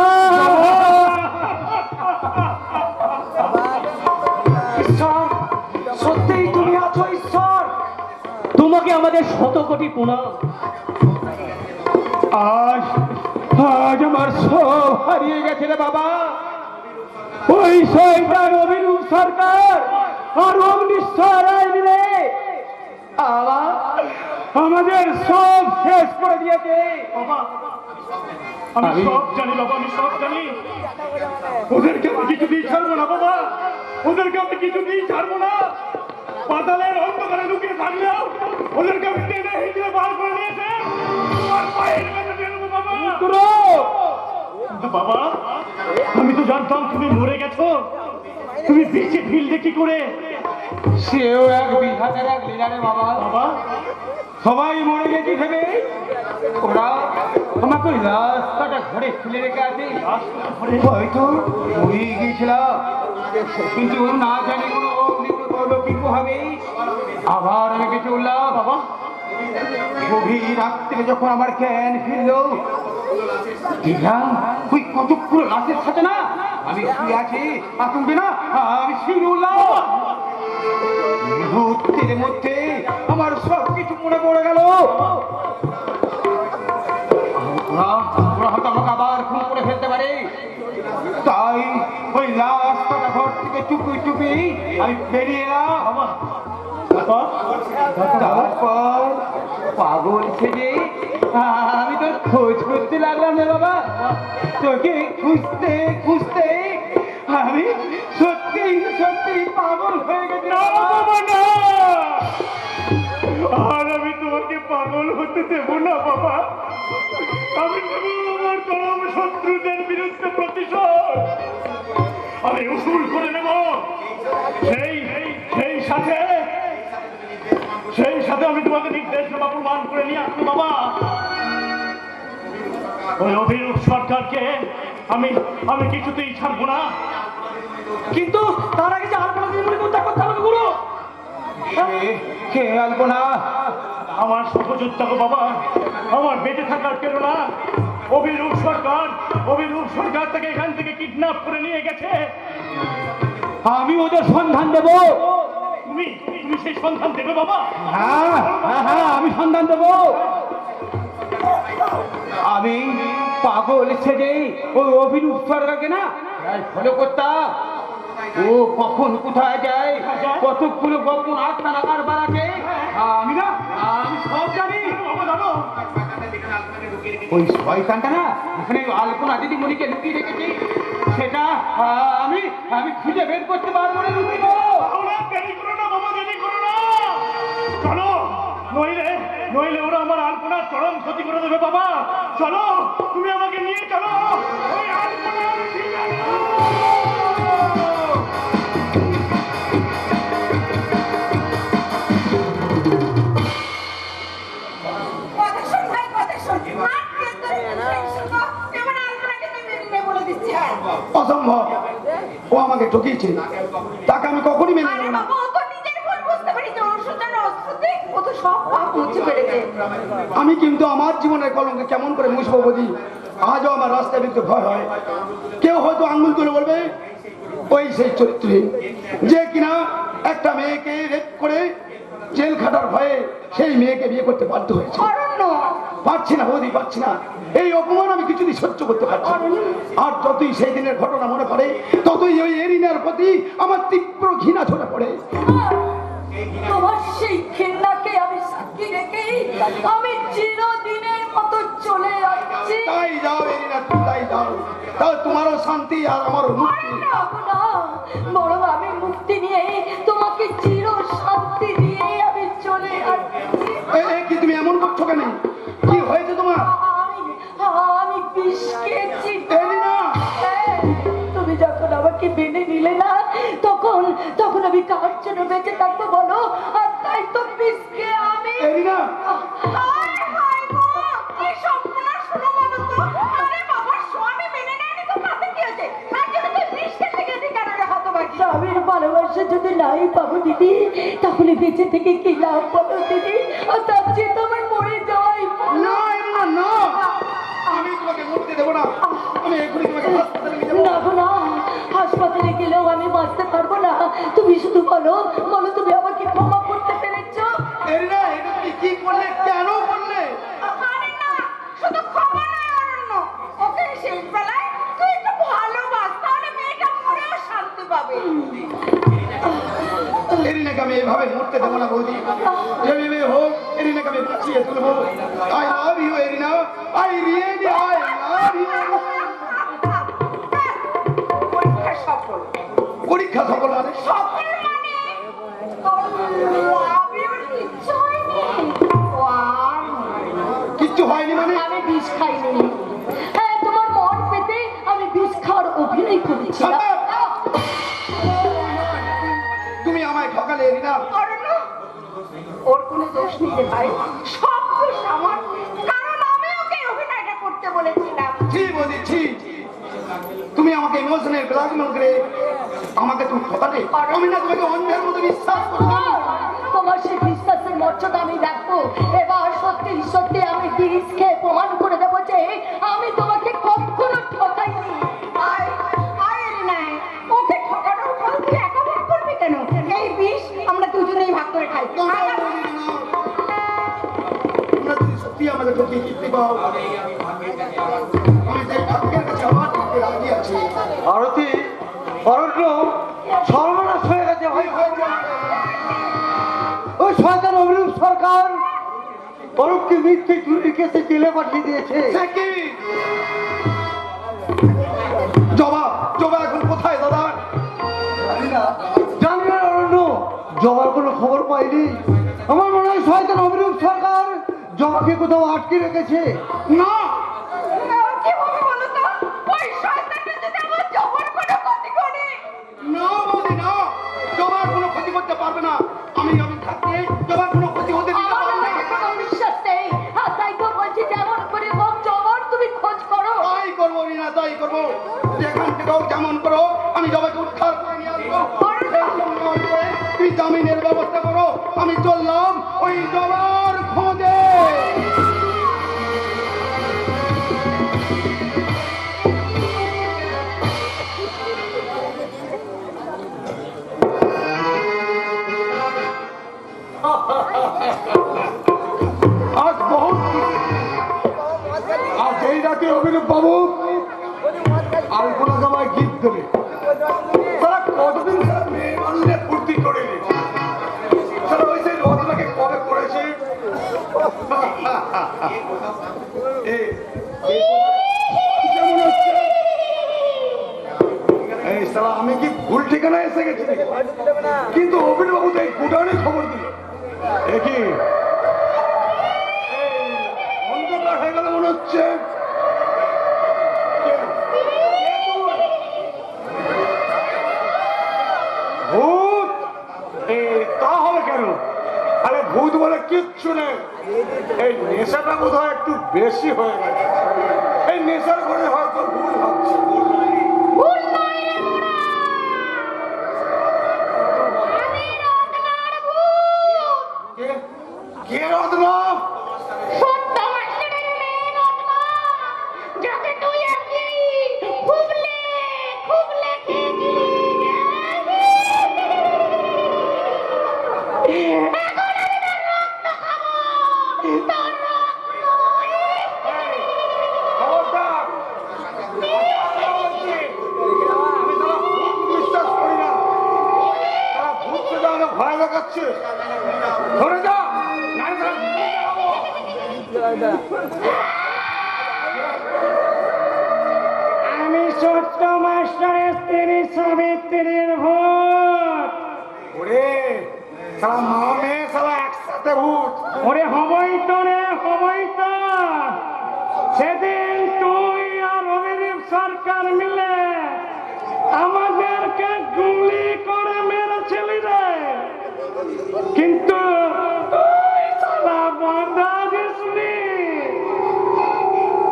আমাদের শত কোটি প্রণাম। আজ আজ আমার সব হারিয়ে গেছে রে বাবা। ওই শয়তান অভিরূপ সরকার আর অগ্নিশ্বর রায় মিলে আমাদের সব শেষ করে দিয়েছে। বাবা আমি সব জানি বাবা, আমি সব জানি। ওদেরকে আমি কিছুতেই ছাড়বো না বাবা, ওদেরকে আমি কিছুতেই ছাড়বো না। পাতালের অন্ধকারে লুকিয়ে থাকলেও ওদেরকে আমি টেনে হিঁচড়ে বার করে নিয়েছে আমার পায়ের কাছে ফেলবো বাবা। কিন্তু বাবা আমি তো জানতাম তুমি মরে গেছো, তুমি বেঁচে ফিরলে কি করে? সেও এক বিধানের এক লীলারে বাবা। বাবা সবাই মরে গেছে ভেবে ওরা আমাকে রাস্তাটা ঘরে ফেলে রেখে আছে। হয়তো মরে গিয়েছিলাম, কিন্তু না জানি কোনো অগ্নিপ্রদীপ হবে। আবার আমি বেঁচে উঠলাম বাবা। গভীর রাত্রে যখন আমার জ্ঞান ফিরল, দেখলাম ওই কতগুলো লাশের সাথে না আমি শুয়ে আছি। আতঙ্কে না আমি শুয়ে উঠলাম। মুহূর্তের মধ্যে আমার সব কিছু মনে পড়ে গেল। ওরা হয়তো আমাকে আবার খুন করে ফেলতে পারে, তাই ওই লাশটা ঘর থেকে চুপি চুপি আমি বেরিয়ে এলাম। তারপর পাগল ছেড়ে আমি তো খোঁজ করতে লাগলাম রে বাবা। তোকে খুঁজতে খুঁজতে আমি সত্যি সত্যি পাগল হয়ে গেছি। আর আমি তোমাকে পাগল হতে দেব না বাবা। আমি দেব আমার চরম শত্রুদের বিরুদ্ধে প্রতিশোধ। আমি উসুল করে নেব। সেই সাথে আমি তোমাকে নির্দেশ দেবো প্রমাণ করে নিয়ে আসবো বাবা। ওই অভিরূপ সরকারকে আমি আমি কিছুতেই ছাড়বো না। কিন্তু তার আগে যে আলপনা দিয়ে উদ্ধার করতে হবে গুরু। কে আলপনা? আমার সহযোদ্ধা গো বাবা, আমার বেঁচে থাকার প্রেরণা। অভিরূপ সরকার তাকে এখান থেকে কিডন্যাপ করে নিয়ে গেছে। আমি ওদের সন্ধান দেব। তুমি তুমি সেই সন্ধান দেবে বাবা? হ্যাঁ হ্যাঁ হ্যাঁ আমি সন্ধান দেব। আমি পাগল সেজে ওই অভিরূপ সরকারকে না ফলো করতাম। ও কখন কোথায় যায়, কতগুলো গোপন আস্তানা কারবার আছে আমি সব জানি। ওই শয়তানটা না এখানে আলপনা দিদিমণিকে লুকিয়ে রেখেছি, সেটা আমি আমি খুঁজে বের করতে পারবো না। দেরি করো না বাবা, দেরি করো না। চলো, নইলে ওরা আমার আলপনার চরম ক্ষতি করে দেবে বাবা। চলো, তুমি আমাকে নিয়ে চলো। ওই আলপনার ঠিকানা। অসম্ভব, ও আমাকে ঠকিয়েছে, তাকে আমি কখনই মেনে নেব না। আমি কিন্তু আমার জীবনের কলঙ্ক কেমন করে মুছবো বুঝি। আজও আমার রাস্তায় বেরোতে ভয় হয়। কেউ হয়তো আঙ্গুল তুলে বলবে ওই সেই চরিত্রহীন যে কিনা একটা মেয়েকে রেপ করে জেল খাটার ভয়ে সেই মেয়েকে বিয়ে করতে বাধ্য হয়েছে। পারছি না বৌদি, পারছি না। এই অপমান আমি কিছুদিন সহ্য করতে পারছি না। আর যতই সেই দিনের ঘটনা মনে পড়ে, ততই ওই এরিনার প্রতি আমার তীব্র ঘৃণা ঝরে পড়ে। তোমার সেই ঘৃণাকে আমি সাক্ষী রেখে আমি চিরদিনের মতো চলে যাচ্ছি। তাই যাও এরিনা, তাই যাও, তাও তোমারও শান্তি আর আমারও মুক্তি। বড় আমি মুক্তি নিয়ে তোমাকে চির শান্তি দিয়ে আমি চলে যাচ্ছি। কি তুমি এমন করছো কেন? কি হয়েছে তোমার? আমি বিষ খেয়েছি। এরিনা, তুমি যখন আমাকে মেনে নিলে না, তখন আমি কার জন্য বেঁচে থাকবো বলো? আর তাই তো বিষ খেয়ে আমি এরিনা, স্বামীর ভালোবাসা যদি নাই পাবো দিদি, তাহলে বেঁচে থেকে কি লাভ পাবো দিদি? আর তার চেয়ে তো আমার মরে যাওয়াই না এরিনা, না, আমি তোমাকে মুক্তি দেবো না। আমি এখনই তোমাকে হাসপাতালে নিয়ে যাবো। না গো না, হাসপাতালে গেলেও আমি বাঁচতে পারবো না। তুমি শুধু বলো তুমি আমাকে ক্ষমা করতে পেরেছো? এরিনা, এটা তুমি কি এরিনাকে আমি এভাবে মরতে দেবো না বৌদি, যেভাবে হোক এরিনাকে আমি বাঁচিয়ে তুলবো। I love you Erina, I really I love you. পরীক্ষা সফল। পরীক্ষা সফল মানে সফল মানে তোর লাভ ইউর কিচ্ছু হয়নি। ওয়াও, কিচ্ছু হয়নি মানে? আমি বিষ খাইনি। হ্যাঁ, তোমার মন পেতে আমি বিষ খাওয়ার অভিনয় করেছিলাম। তুমি আমায় ঠকালে এরিনা। অরণ্য, ওর কোনো দোষ নেই রে ভাই, সব দোষ আমার, কারণ আমি ওকে অভিনয়টা করতে বলেছিলাম। ছি বৌদি ছি, তুমি আমাকে ইমোশনাল ব্ল্যাকমেল করে আমাকে তুমি ঠকালে। আমি না তোমাকে অন্ধের মতো বিশ্বাস করতাম। তোমার সেই বিশ্বাসের মর্যাদা আমি রাখবো। এবার সত্যি সত্যি আমি বিষ খেয়ে প্রমাণ করে দেবো যে আমি তোমাকে কখনো ঠকাইনি। আয় আয় এরিনা, ওকে ঠকানোর ফল তুই একা ভাগ করবি কেন? এই বিষ আমরা দুজনেই ভাগ করে খাই। তোমরা যদি সত্যি আমাকে ঠকিয়ে জিততে পাও, আমি যে ঠাকুরের কাছে আবার জিততে রাজি আছি। আরতি, অরণ্য সর্বনাশ হয়ে গেছে ভাই। ওই শয়তান অভিরূপ সরকার অরূপকে মিথ্যে চুরি কেসে জেলে পাঠিয়ে দিয়েছে। সে কি? জবা জবা এখন কোথায় দাদা? জানি না অরণ্য, জবার কোনো খবর পাইনি। আমার মনে হয় শয়তান অভিরূপ সরকার জবাকে কোথাও আটকে রেখেছে। না কি হবে বলো তো? ওই শয়তানটা যদি আমার জবর কোনো ক্ষতি করে। না বৌদি না, জবার কোনো ক্ষতি করতে পারবে না। আমি থাকতে জবার কোনো ক্ষতি হতে দিতে আমার পারবো না। মনে কোনো বিশ্বাস নেই। আর তাই তো বলছি, যেমন করে হোক জবর তুমি খোঁজ করো। তাই করবো রিনা, তাই করবো। যেখান থেকেও যেমন করো আমি জবাকে উদ্ধার করে নিয়ে আসবো। তুমি জামিনের ব্যবস্থা করো, আমি চললাম ওই জবার খোঁজে। আজ বহুত আজ এই রাতে অভিনব বাবু আলপনা জামায় গীত দেবে। তারা কতদিন তারা মেয়ে মানুষের ফুর্তি করে তারা ওই সেই ঘটনাকে কবে করেছে। কেমন হচ্ছে? এই সালা আমি কি ভুল ঠিকানায় এসে গেছি? কিন্তু অভিনব বাবু তো এই গুডাউনে খবর দিল। কি অন্ধকার হয়ে গেল মনে হচ্ছে। ভূত? তা হবে কেন? আরে ভূত বলে কিচ্ছু নেই, এই নেশাটা বোধ হয় একটু বেশি হয়ে গেছে। এই নেশার ঘরে হয়তো ভুল ভাবছি। কে রত্না? খবরদার! আমি তারা ভূত বিশ্বাস করি না। তারা ভূতকে যা আমাকে ভয় দেখাচ্ছে। ধরে যা, নাহলে তারা ভূতে যাবো। আমি ছোট্ট মাস্টারের স্ত্রী সাবিত্রীর ভূত। ওরে সারা মা মেয়ে সারা একসাথে ভূত। ওরে হবই তো রে, হবই তো। সেদিন তুই আর অভিদীপ সরকার মিলে আমাদেরকে গুলি করে মেরেছিলি রে, কিন্তু তুই সারা বাঁধা দিসনি।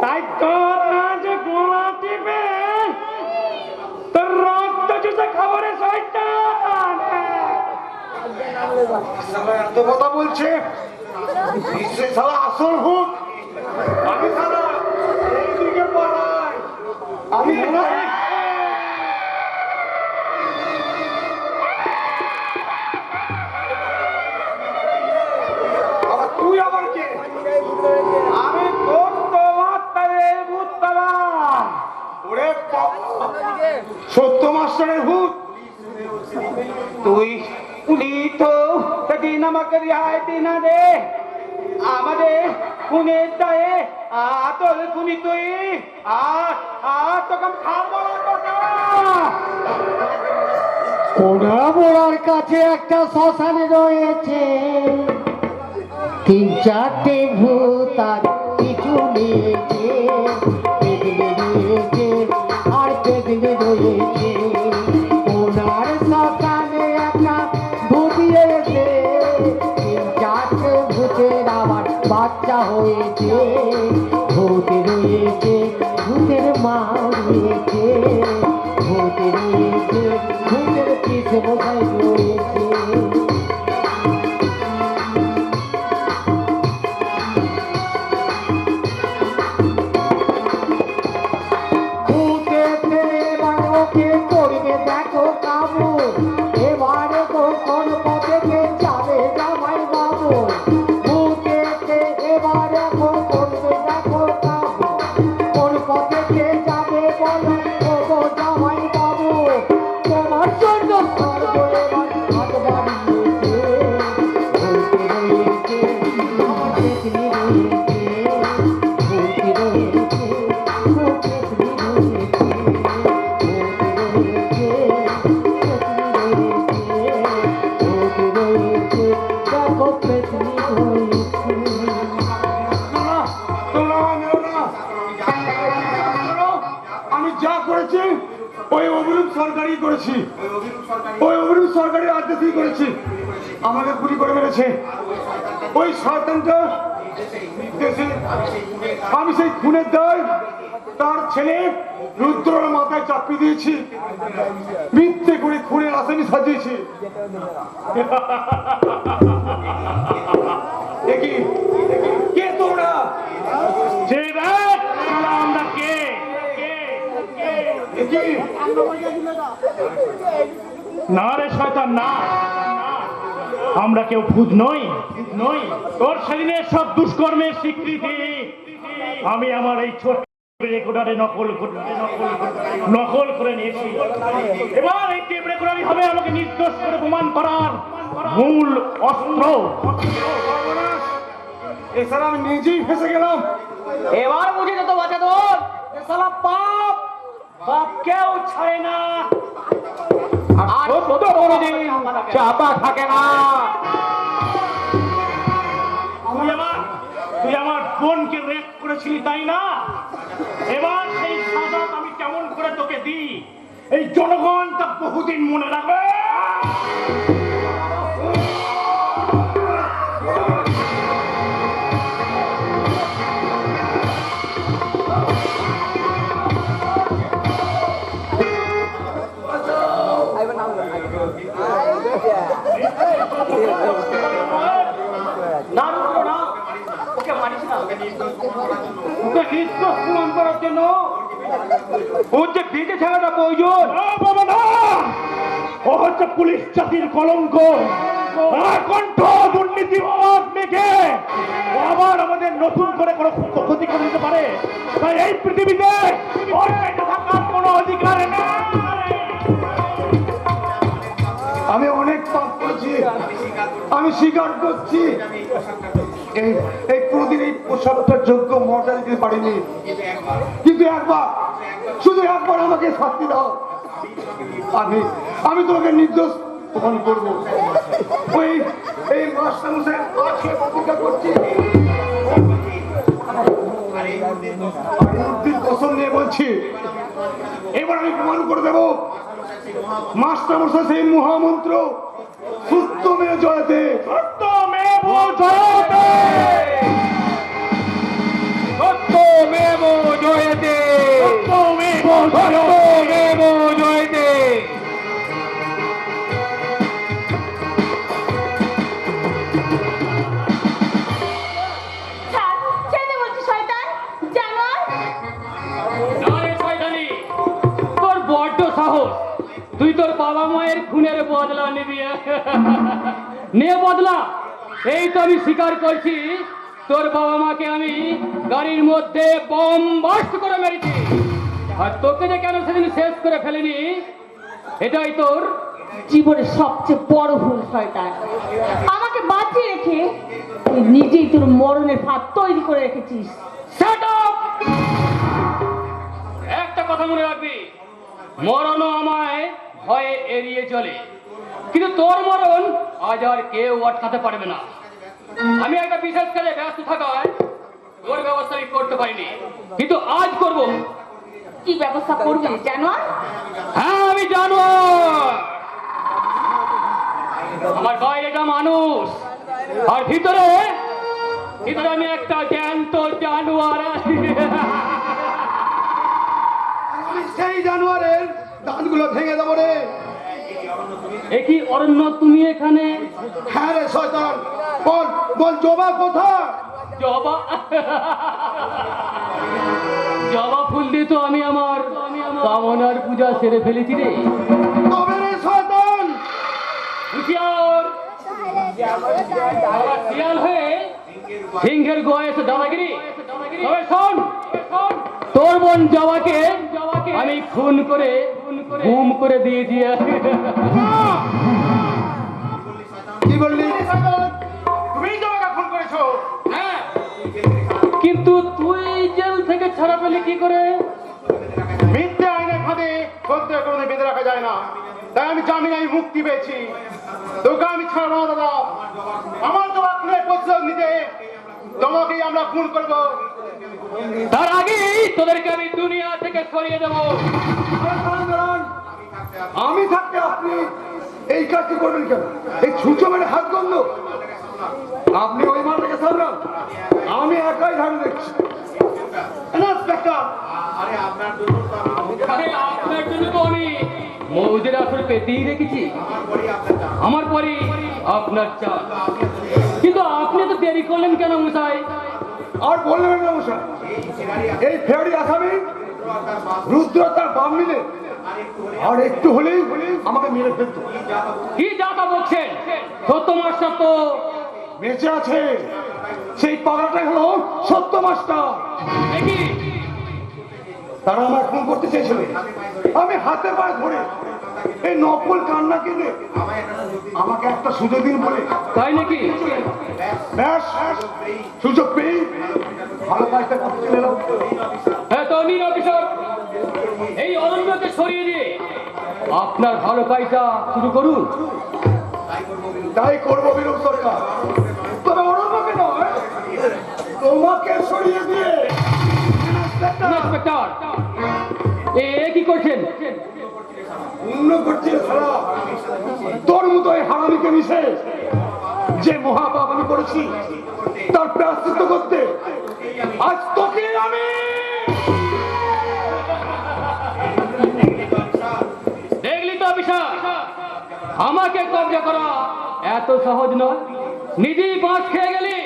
তাই তোর আজ গোলা টিপে তোর রক্ত চুষে খাবারে শয়তান। সালা এত কথা বলছে, নিশ্চয়ই সালা আসল ভূত। আমি সালা এইদিকে পালাই। আমি আবার তুই আবার কে? আমি তোর তোমার তালে ভূত পালা। ওরে বাবা! সত্য মাস্টারের ভূত। উনি তো সেদিন আমাকে রেহাই দিন না দে আমাদের খুনের দায়ে আতল খুনি তুই আর তোকে আমি খাবো না কথা। কোনা মোড়ার কাছে একটা শ্মশানে রয়েছে, 3-4টে ভূত আর কিছু নিয়েছে, পেগলে নিয়েছে আর পেগলে রয়েছে। কোনার শ্মশানে একটা ভূত এসে 3-4টে ভূতের আবার বাচ্চা হয়েছে। ভূত রয়েছে, ভূতের মা রয়েছে, ভূত রয়েছে, ভূতের পিঠে বোঝাই রয়েছে। ভূতেতে এবার ওকে করবে দেখো কাবু, এবারে তো কোন পথে যাবে জামাই বাবু। ভূতেতে এবার এখন করবে দেখো কাবু, কোন পথে যাবে বলো ও গো জামাই বাবু। তোমার জন্য করবো এবার হাত বাড়িয়েছে, ভূতে রয়েছে, আমার পেছনে রয়েছে, ভূতে রয়েছে, আমার পেছনে রয়েছে, ভূতে রয়েছে, দেখো পেছনে রয়েছে। আমি যা করেছি ওই অভিরূপ সরকারই করেছি, ওই অভিরূপ সরকারের আদেশই করেছি। আমাকে গুলি করে মেরেছে ওই শয়তানটা দেশে। আমি সেই খুনের দায় তার ছেলে রুদ্রর মাথায় চাপিয়ে দিয়েছি, মিথ্যে করে খুনের আসামি সাজিয়েছি। দেখি কে তোমরা? যে দেখ আমরা কে দেখি না রে শয়তান না, আমরা কেউ ভূত নই, তোর সেদিনের সব দুষ্কর্মের স্বীকৃতি আমি আমার এই ছোট রেকর্ডারে নকল করে নিয়েছি। এবার এই টেপ রেকর্ডারই হবে আমাকে নির্দোষ করে প্রমাণ করার মূল অস্ত্র। এছাড়া আমি নিজেই ফেসে গেলাম। এবার বুঝে তো বাঁচা তোর শালা পাপ, বাপ কেউ ছাড়ে না আর সত্য কোনোদিন চাপা থাকে না। তুই আমার বোনকে রেপ করেছিলি তাই না? এবার সেই সাজা আমি কেমন করে তোকে দিই এই জনগণ তা বহুদিন মনে রাখবে। না রুদ্র না, ওকে মারিস না। ওকে নির্দোষ প্রমাণ করার জন্য ওর যে বেঁচে থাকাটা প্রয়োজন। বাবা না, ও হচ্ছে পুলিশ জাতির কলঙ্ক, কণ্ঠ দুর্নীতিবাদ মেঘে ও আবার আমাদের নতুন করে কোনো ক্ষতি করে দিতে পারে। তাই এই পৃথিবীতে ওর বেঁচে থাকার কোনো অধিকার নেই। আমি অনেক পাপ করেছি, আমি স্বীকার করছি। এই কোনদিন এই পোশাকটার যোগ্য মর্যাদা দিতে পারিনি, কিন্তু একবার, শুধু একবার আমাকে শাস্তি দাও। আমি তোমাকে নির্দোষ প্রমাণ করবো। ওই এই মাস্টারমশাই আছে প্রতিজ্ঞা করছি, কসম নিয়ে বলছি, এবার আমি প্রমাণ করে দেবো মাস্টারমশাই সেই মহামন্ত্র সত্যমেব জয়তে, সত্যমেব জয়তে, সত্যমেব জয়তে, সত্যমেব জয়তে। ছেড়ে বলছি শয়তান জানোয়ার। না রে শয়তানি, তোর বড্ড সাহস। তুই তোর বাবা মায়ের খুনের বদলা নিবি? নে বদলা। এই তো আমি স্বীকার করছি, তোর বাবা মাকে আমি গাড়ির মধ্যে বম বাস্ট করে মেরেছি। আর তোকে যে কেন সেদিন শেষ করে ফেলিনি এটাই তোর জীবনের সবচেয়ে বড় ভুল শয়তান। আমাকে বাঁচিয়ে রেখে তুই নিজেই তোর মরণের ফাঁদ তৈরি করে রেখেছিস। Shut up! একটা কথা মনে রাখবি, মরণও আমায় ভয়ে এড়িয়ে চলে, কিন্তু তোর মরণ আজ আর কেউ আটকাতে পারবে না। আমি একটা বিশেষ কাজে ব্যস্ত থাকায় তোর ব্যবস্থা আমি করতে পারিনি, কিন্তু আজ করব। কি ব্যবস্থা করবি জানোয়ার? হ্যাঁ, আমি জানো। আমার বাইরেটা মানুষ, আর ভিতরে ভিতরে আমি একটা জ্যান্ত জানোয়ার আছি। আমি সেই জানোয়ারের দাঁতগুলো ভেঙে দেবো রে। একই অরণ্য, তুমি এখানে? হ্যাঁ রে শয়তান, বল বল জবা কোথায়? জবা জবা ফুল দিয়ে তো আমি আমার কামনার পূজা সেরে ফেলেছি রে। তবে রে শয়তান, হুঁশিয়ার! বাবা শিয়াল হয়ে সিংহের গোয়ায় এসে দাদাগিরি। তবে শোন, তোর বোন জবাকে আমি খুন করে গুম করে দিয়েছি। কি বললি? তুমি জবাকে খুন করেছো? হ্যাঁ, কিন্তু তুই জেল থেকে ছাড়া পেলি কি করে? মিথ্যে আইনের ফাঁদে সত্য কোনোদিন বেঁধে রাখা যায় না, তাই আমি জামিনে আমি মুক্তি পেয়েছি। তোকে আমি ছাড়বো না দাদা। আমার জবা খুনের প্রতিশোধ নিতে তোমাকেই আমরা খুন করবো। তার আগেই তোদেরকে আমি দুনিয়া থেকে সরিয়ে দেবো। আমি থাকতে আপনি এই কাজটি করবেন কেন? এই ছুঁচো মেরে হাত গন্ধ। আপনি ওই মালটাকে সামলান, আমি একাই ধান দেখছি। আরে আপনার জন্য তো আমি মৌজের আসর পেতেই রেখেছি। আমার পরে আপনার চা, কিন্তু আপনি তো দেরি করলেন কেন মশাই? আর বললেন না মশাই, এই ফেরারি আসামি রুদ্র তার বাম মিলে আর একটু হলেই আমাকে মেরে ফেলত। কি যাতা বলছেন? সত্য মাস্টার তো বেঁচে আছে, সেই পাগলাটাই হলো সত্য মাস্টার। দেখি তারা আমার খুন করতে চেয়েছিল, আমি হাতে পায়ে ধরে এই নকল কান্না কিনে আমাকে একটা সুযোগ দিন বলে, তাই নাকি? ব্যাস সুযোগ পেয়ে ভালো কাজটা করতে চলে এলাম। হ্যাঁ তো নিন অফিসার, এই অরণ্যকে সরিয়ে দিয়ে আপনার ভালো কাজটা শুরু করুন। তাই করবো বিরোধ সরকার, তবে অরণ্যকে নয়, তোমাকে সরিয়ে দিয়ে। ইন্সপেক্টর, এ কি করছেন? অন্য করছে সারা তোর মতো এই হারামিকে মিশে যে মহাপাপ আমি করেছি তার প্রায়শ্চিত্ত করতে আজ তোকে আমি। দেখলি তো অফিসার, আমাকে কবজা করা এত সহজ নয়। নিজেই বাঁশ খেয়ে গেলি।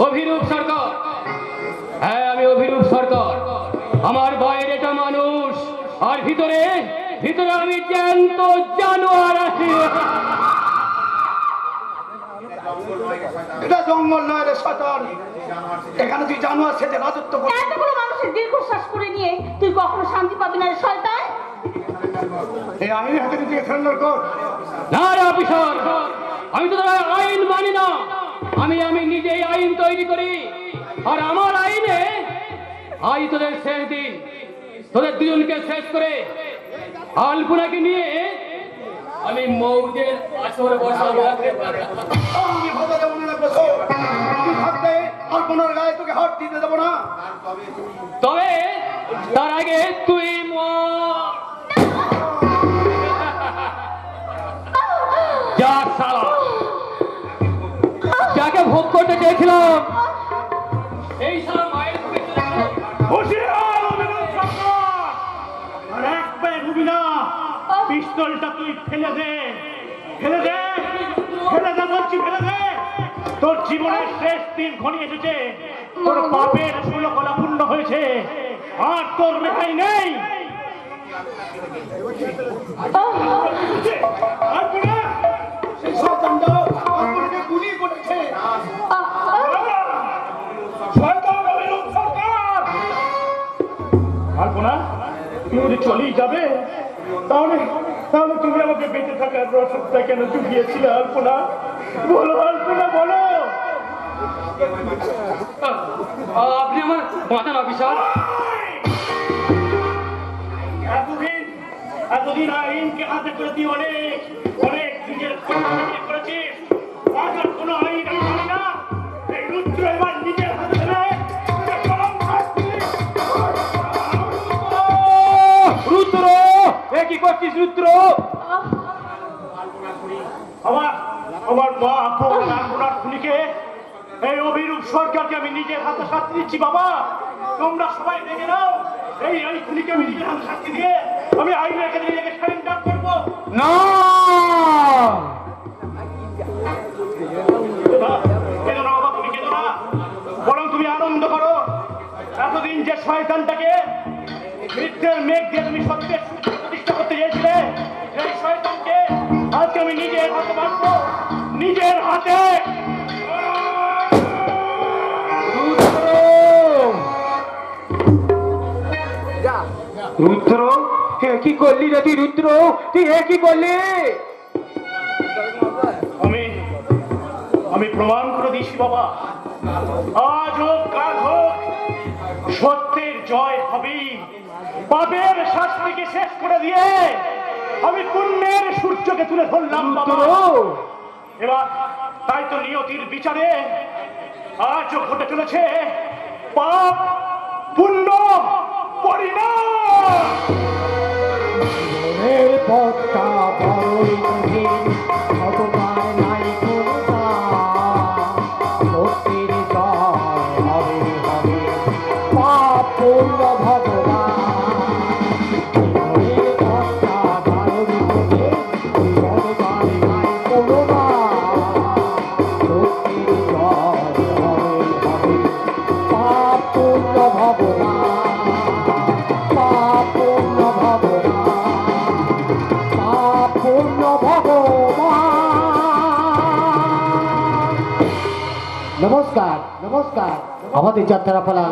অভিরূপ সরকার, হ্যাঁ আমি অভিরূপ সরকার। আমার বাইরেটা মানুষ, আর ভিতরে ভিতরে আমি জ্যান্ত জানোয়ার আছি। এটা জঙ্গল নয় রে শয়তান, এখানে তুই জানোয়ার সেজে রাজত্ব কর। এতগুলো মানুষের দীর্ঘশ্বাস করে নিয়ে তুই কখনো শান্তি পাবি না রে শয়তান। এই আইনের হাতে নিজেকে সারেন্ডার কর। না রে অফিসার, আমি তো আইন মানি না। আমি নিজেই আইন তৈরি করি, আর আমার আইনে আজ তোদের শেষ দিন। তোদের দুজনকে শেষ করে আলপনাকে নিয়ে আমি মৌজের আসরে বসাবো। আমি ভালো যেমন বসো, তুই থাকতে আর কোনার গায়ে তোকে হাত দিতে দেবো না। তবে তার আগে তুই যা শালা, যাকে ভোগ করতে চেয়েছিলাম এই শালা মায়ের বুকে চলে গেল। হুঁশিয়ার অভিনব সরকার! আর এক পায়ে ঘুবি না, পিস্তলটা তুই ফেলে দে, ফেলে দে, ফেলে দে বলছি, ফেলে দে। তোর জীবনের শেষ দিন ঘনিয়ে এসেছে, তোর পাপের ষোলকলা পূর্ণ হয়েছে, আর তোর রেহাই নেই। আর পুরা সেই শয়তানটা আপনাকে গুলি করেছে। শয়তান অভিনব সরকার! আলপনা, তুমি যদি চলেই যাবে তাহলে তাহলে তুমি আমাকে বেঁচে থাকার রসদটা কেন চুকিয়েছিলে আলপনা? বলো আলপনা, বলো। আপনি আমার বাঁচান অফিসার। এতদিন আইনকে হাতে করে দিয়ে অনেক অনেক নিজের করেছিস। আজ আর কোনো আইন আমি মানি না। এই রুদ্র এবার নিজের হাতে দেবে। রুদ্র, এ কি করছিস রুদ্র? আমার মা আপনার খুনিকে, এই অভিরূপ সরকারকে আমি নিজের হাতে শাস্তি দিচ্ছি। বাবা, তোমরা সবাই দেখে নাও, এই খুনিকে আমি নিজের হাতে শাস্তি দিয়ে আমি আইনের কাছে নিজেকে সারেন্ডার করবো। না, কেঁদো না বাবা, তুমি কেঁদো না, বরং তুমি আনন্দ করো। এতদিন যে শয়তানটাকে মিথ্যের মেঘ দিয়ে তুমি সত্যের প্রতিষ্ঠা করতে চেয়েছিলে, এই শয়তানকে আজকে আমি নিজের হাতে মারবো, নিজের হাতে। রুদ্র, হে কি করলি রে তুই? রুদ্র, তুই হে কি করলি? আমি প্রমাণ করে দিয়েছি বাবা, আজ হোক কাল হোক সত্যের জয় হবে। পাপের শাস্তিকে শেষ করে দিয়ে আমি পুণ্যের সূর্যকে তুলে ধরলাম বাবা। এবার তাই তো নিয়তির বিচারে আজও ঘটে চলেছে পাপ পুণ্য পরিণাম। জীবনের পথটা বড়ই কঠিন, অতবার নাই কোনো দাম। সত্যের জয় হবে হবে, পাপ পূর্ণ ভগবান। জীবনের পথটা বড়ই কঠিন, অতবার নাই কোনো দাম। সত্যের জয় হবে হবে, পাপ পূর্ণ ভগবান। পাপ পূর্ণ ভগবান, পাপ পূর্ণ ভগবান। নমস্কার, নমস্কার। আমাদের যাত্রা পালা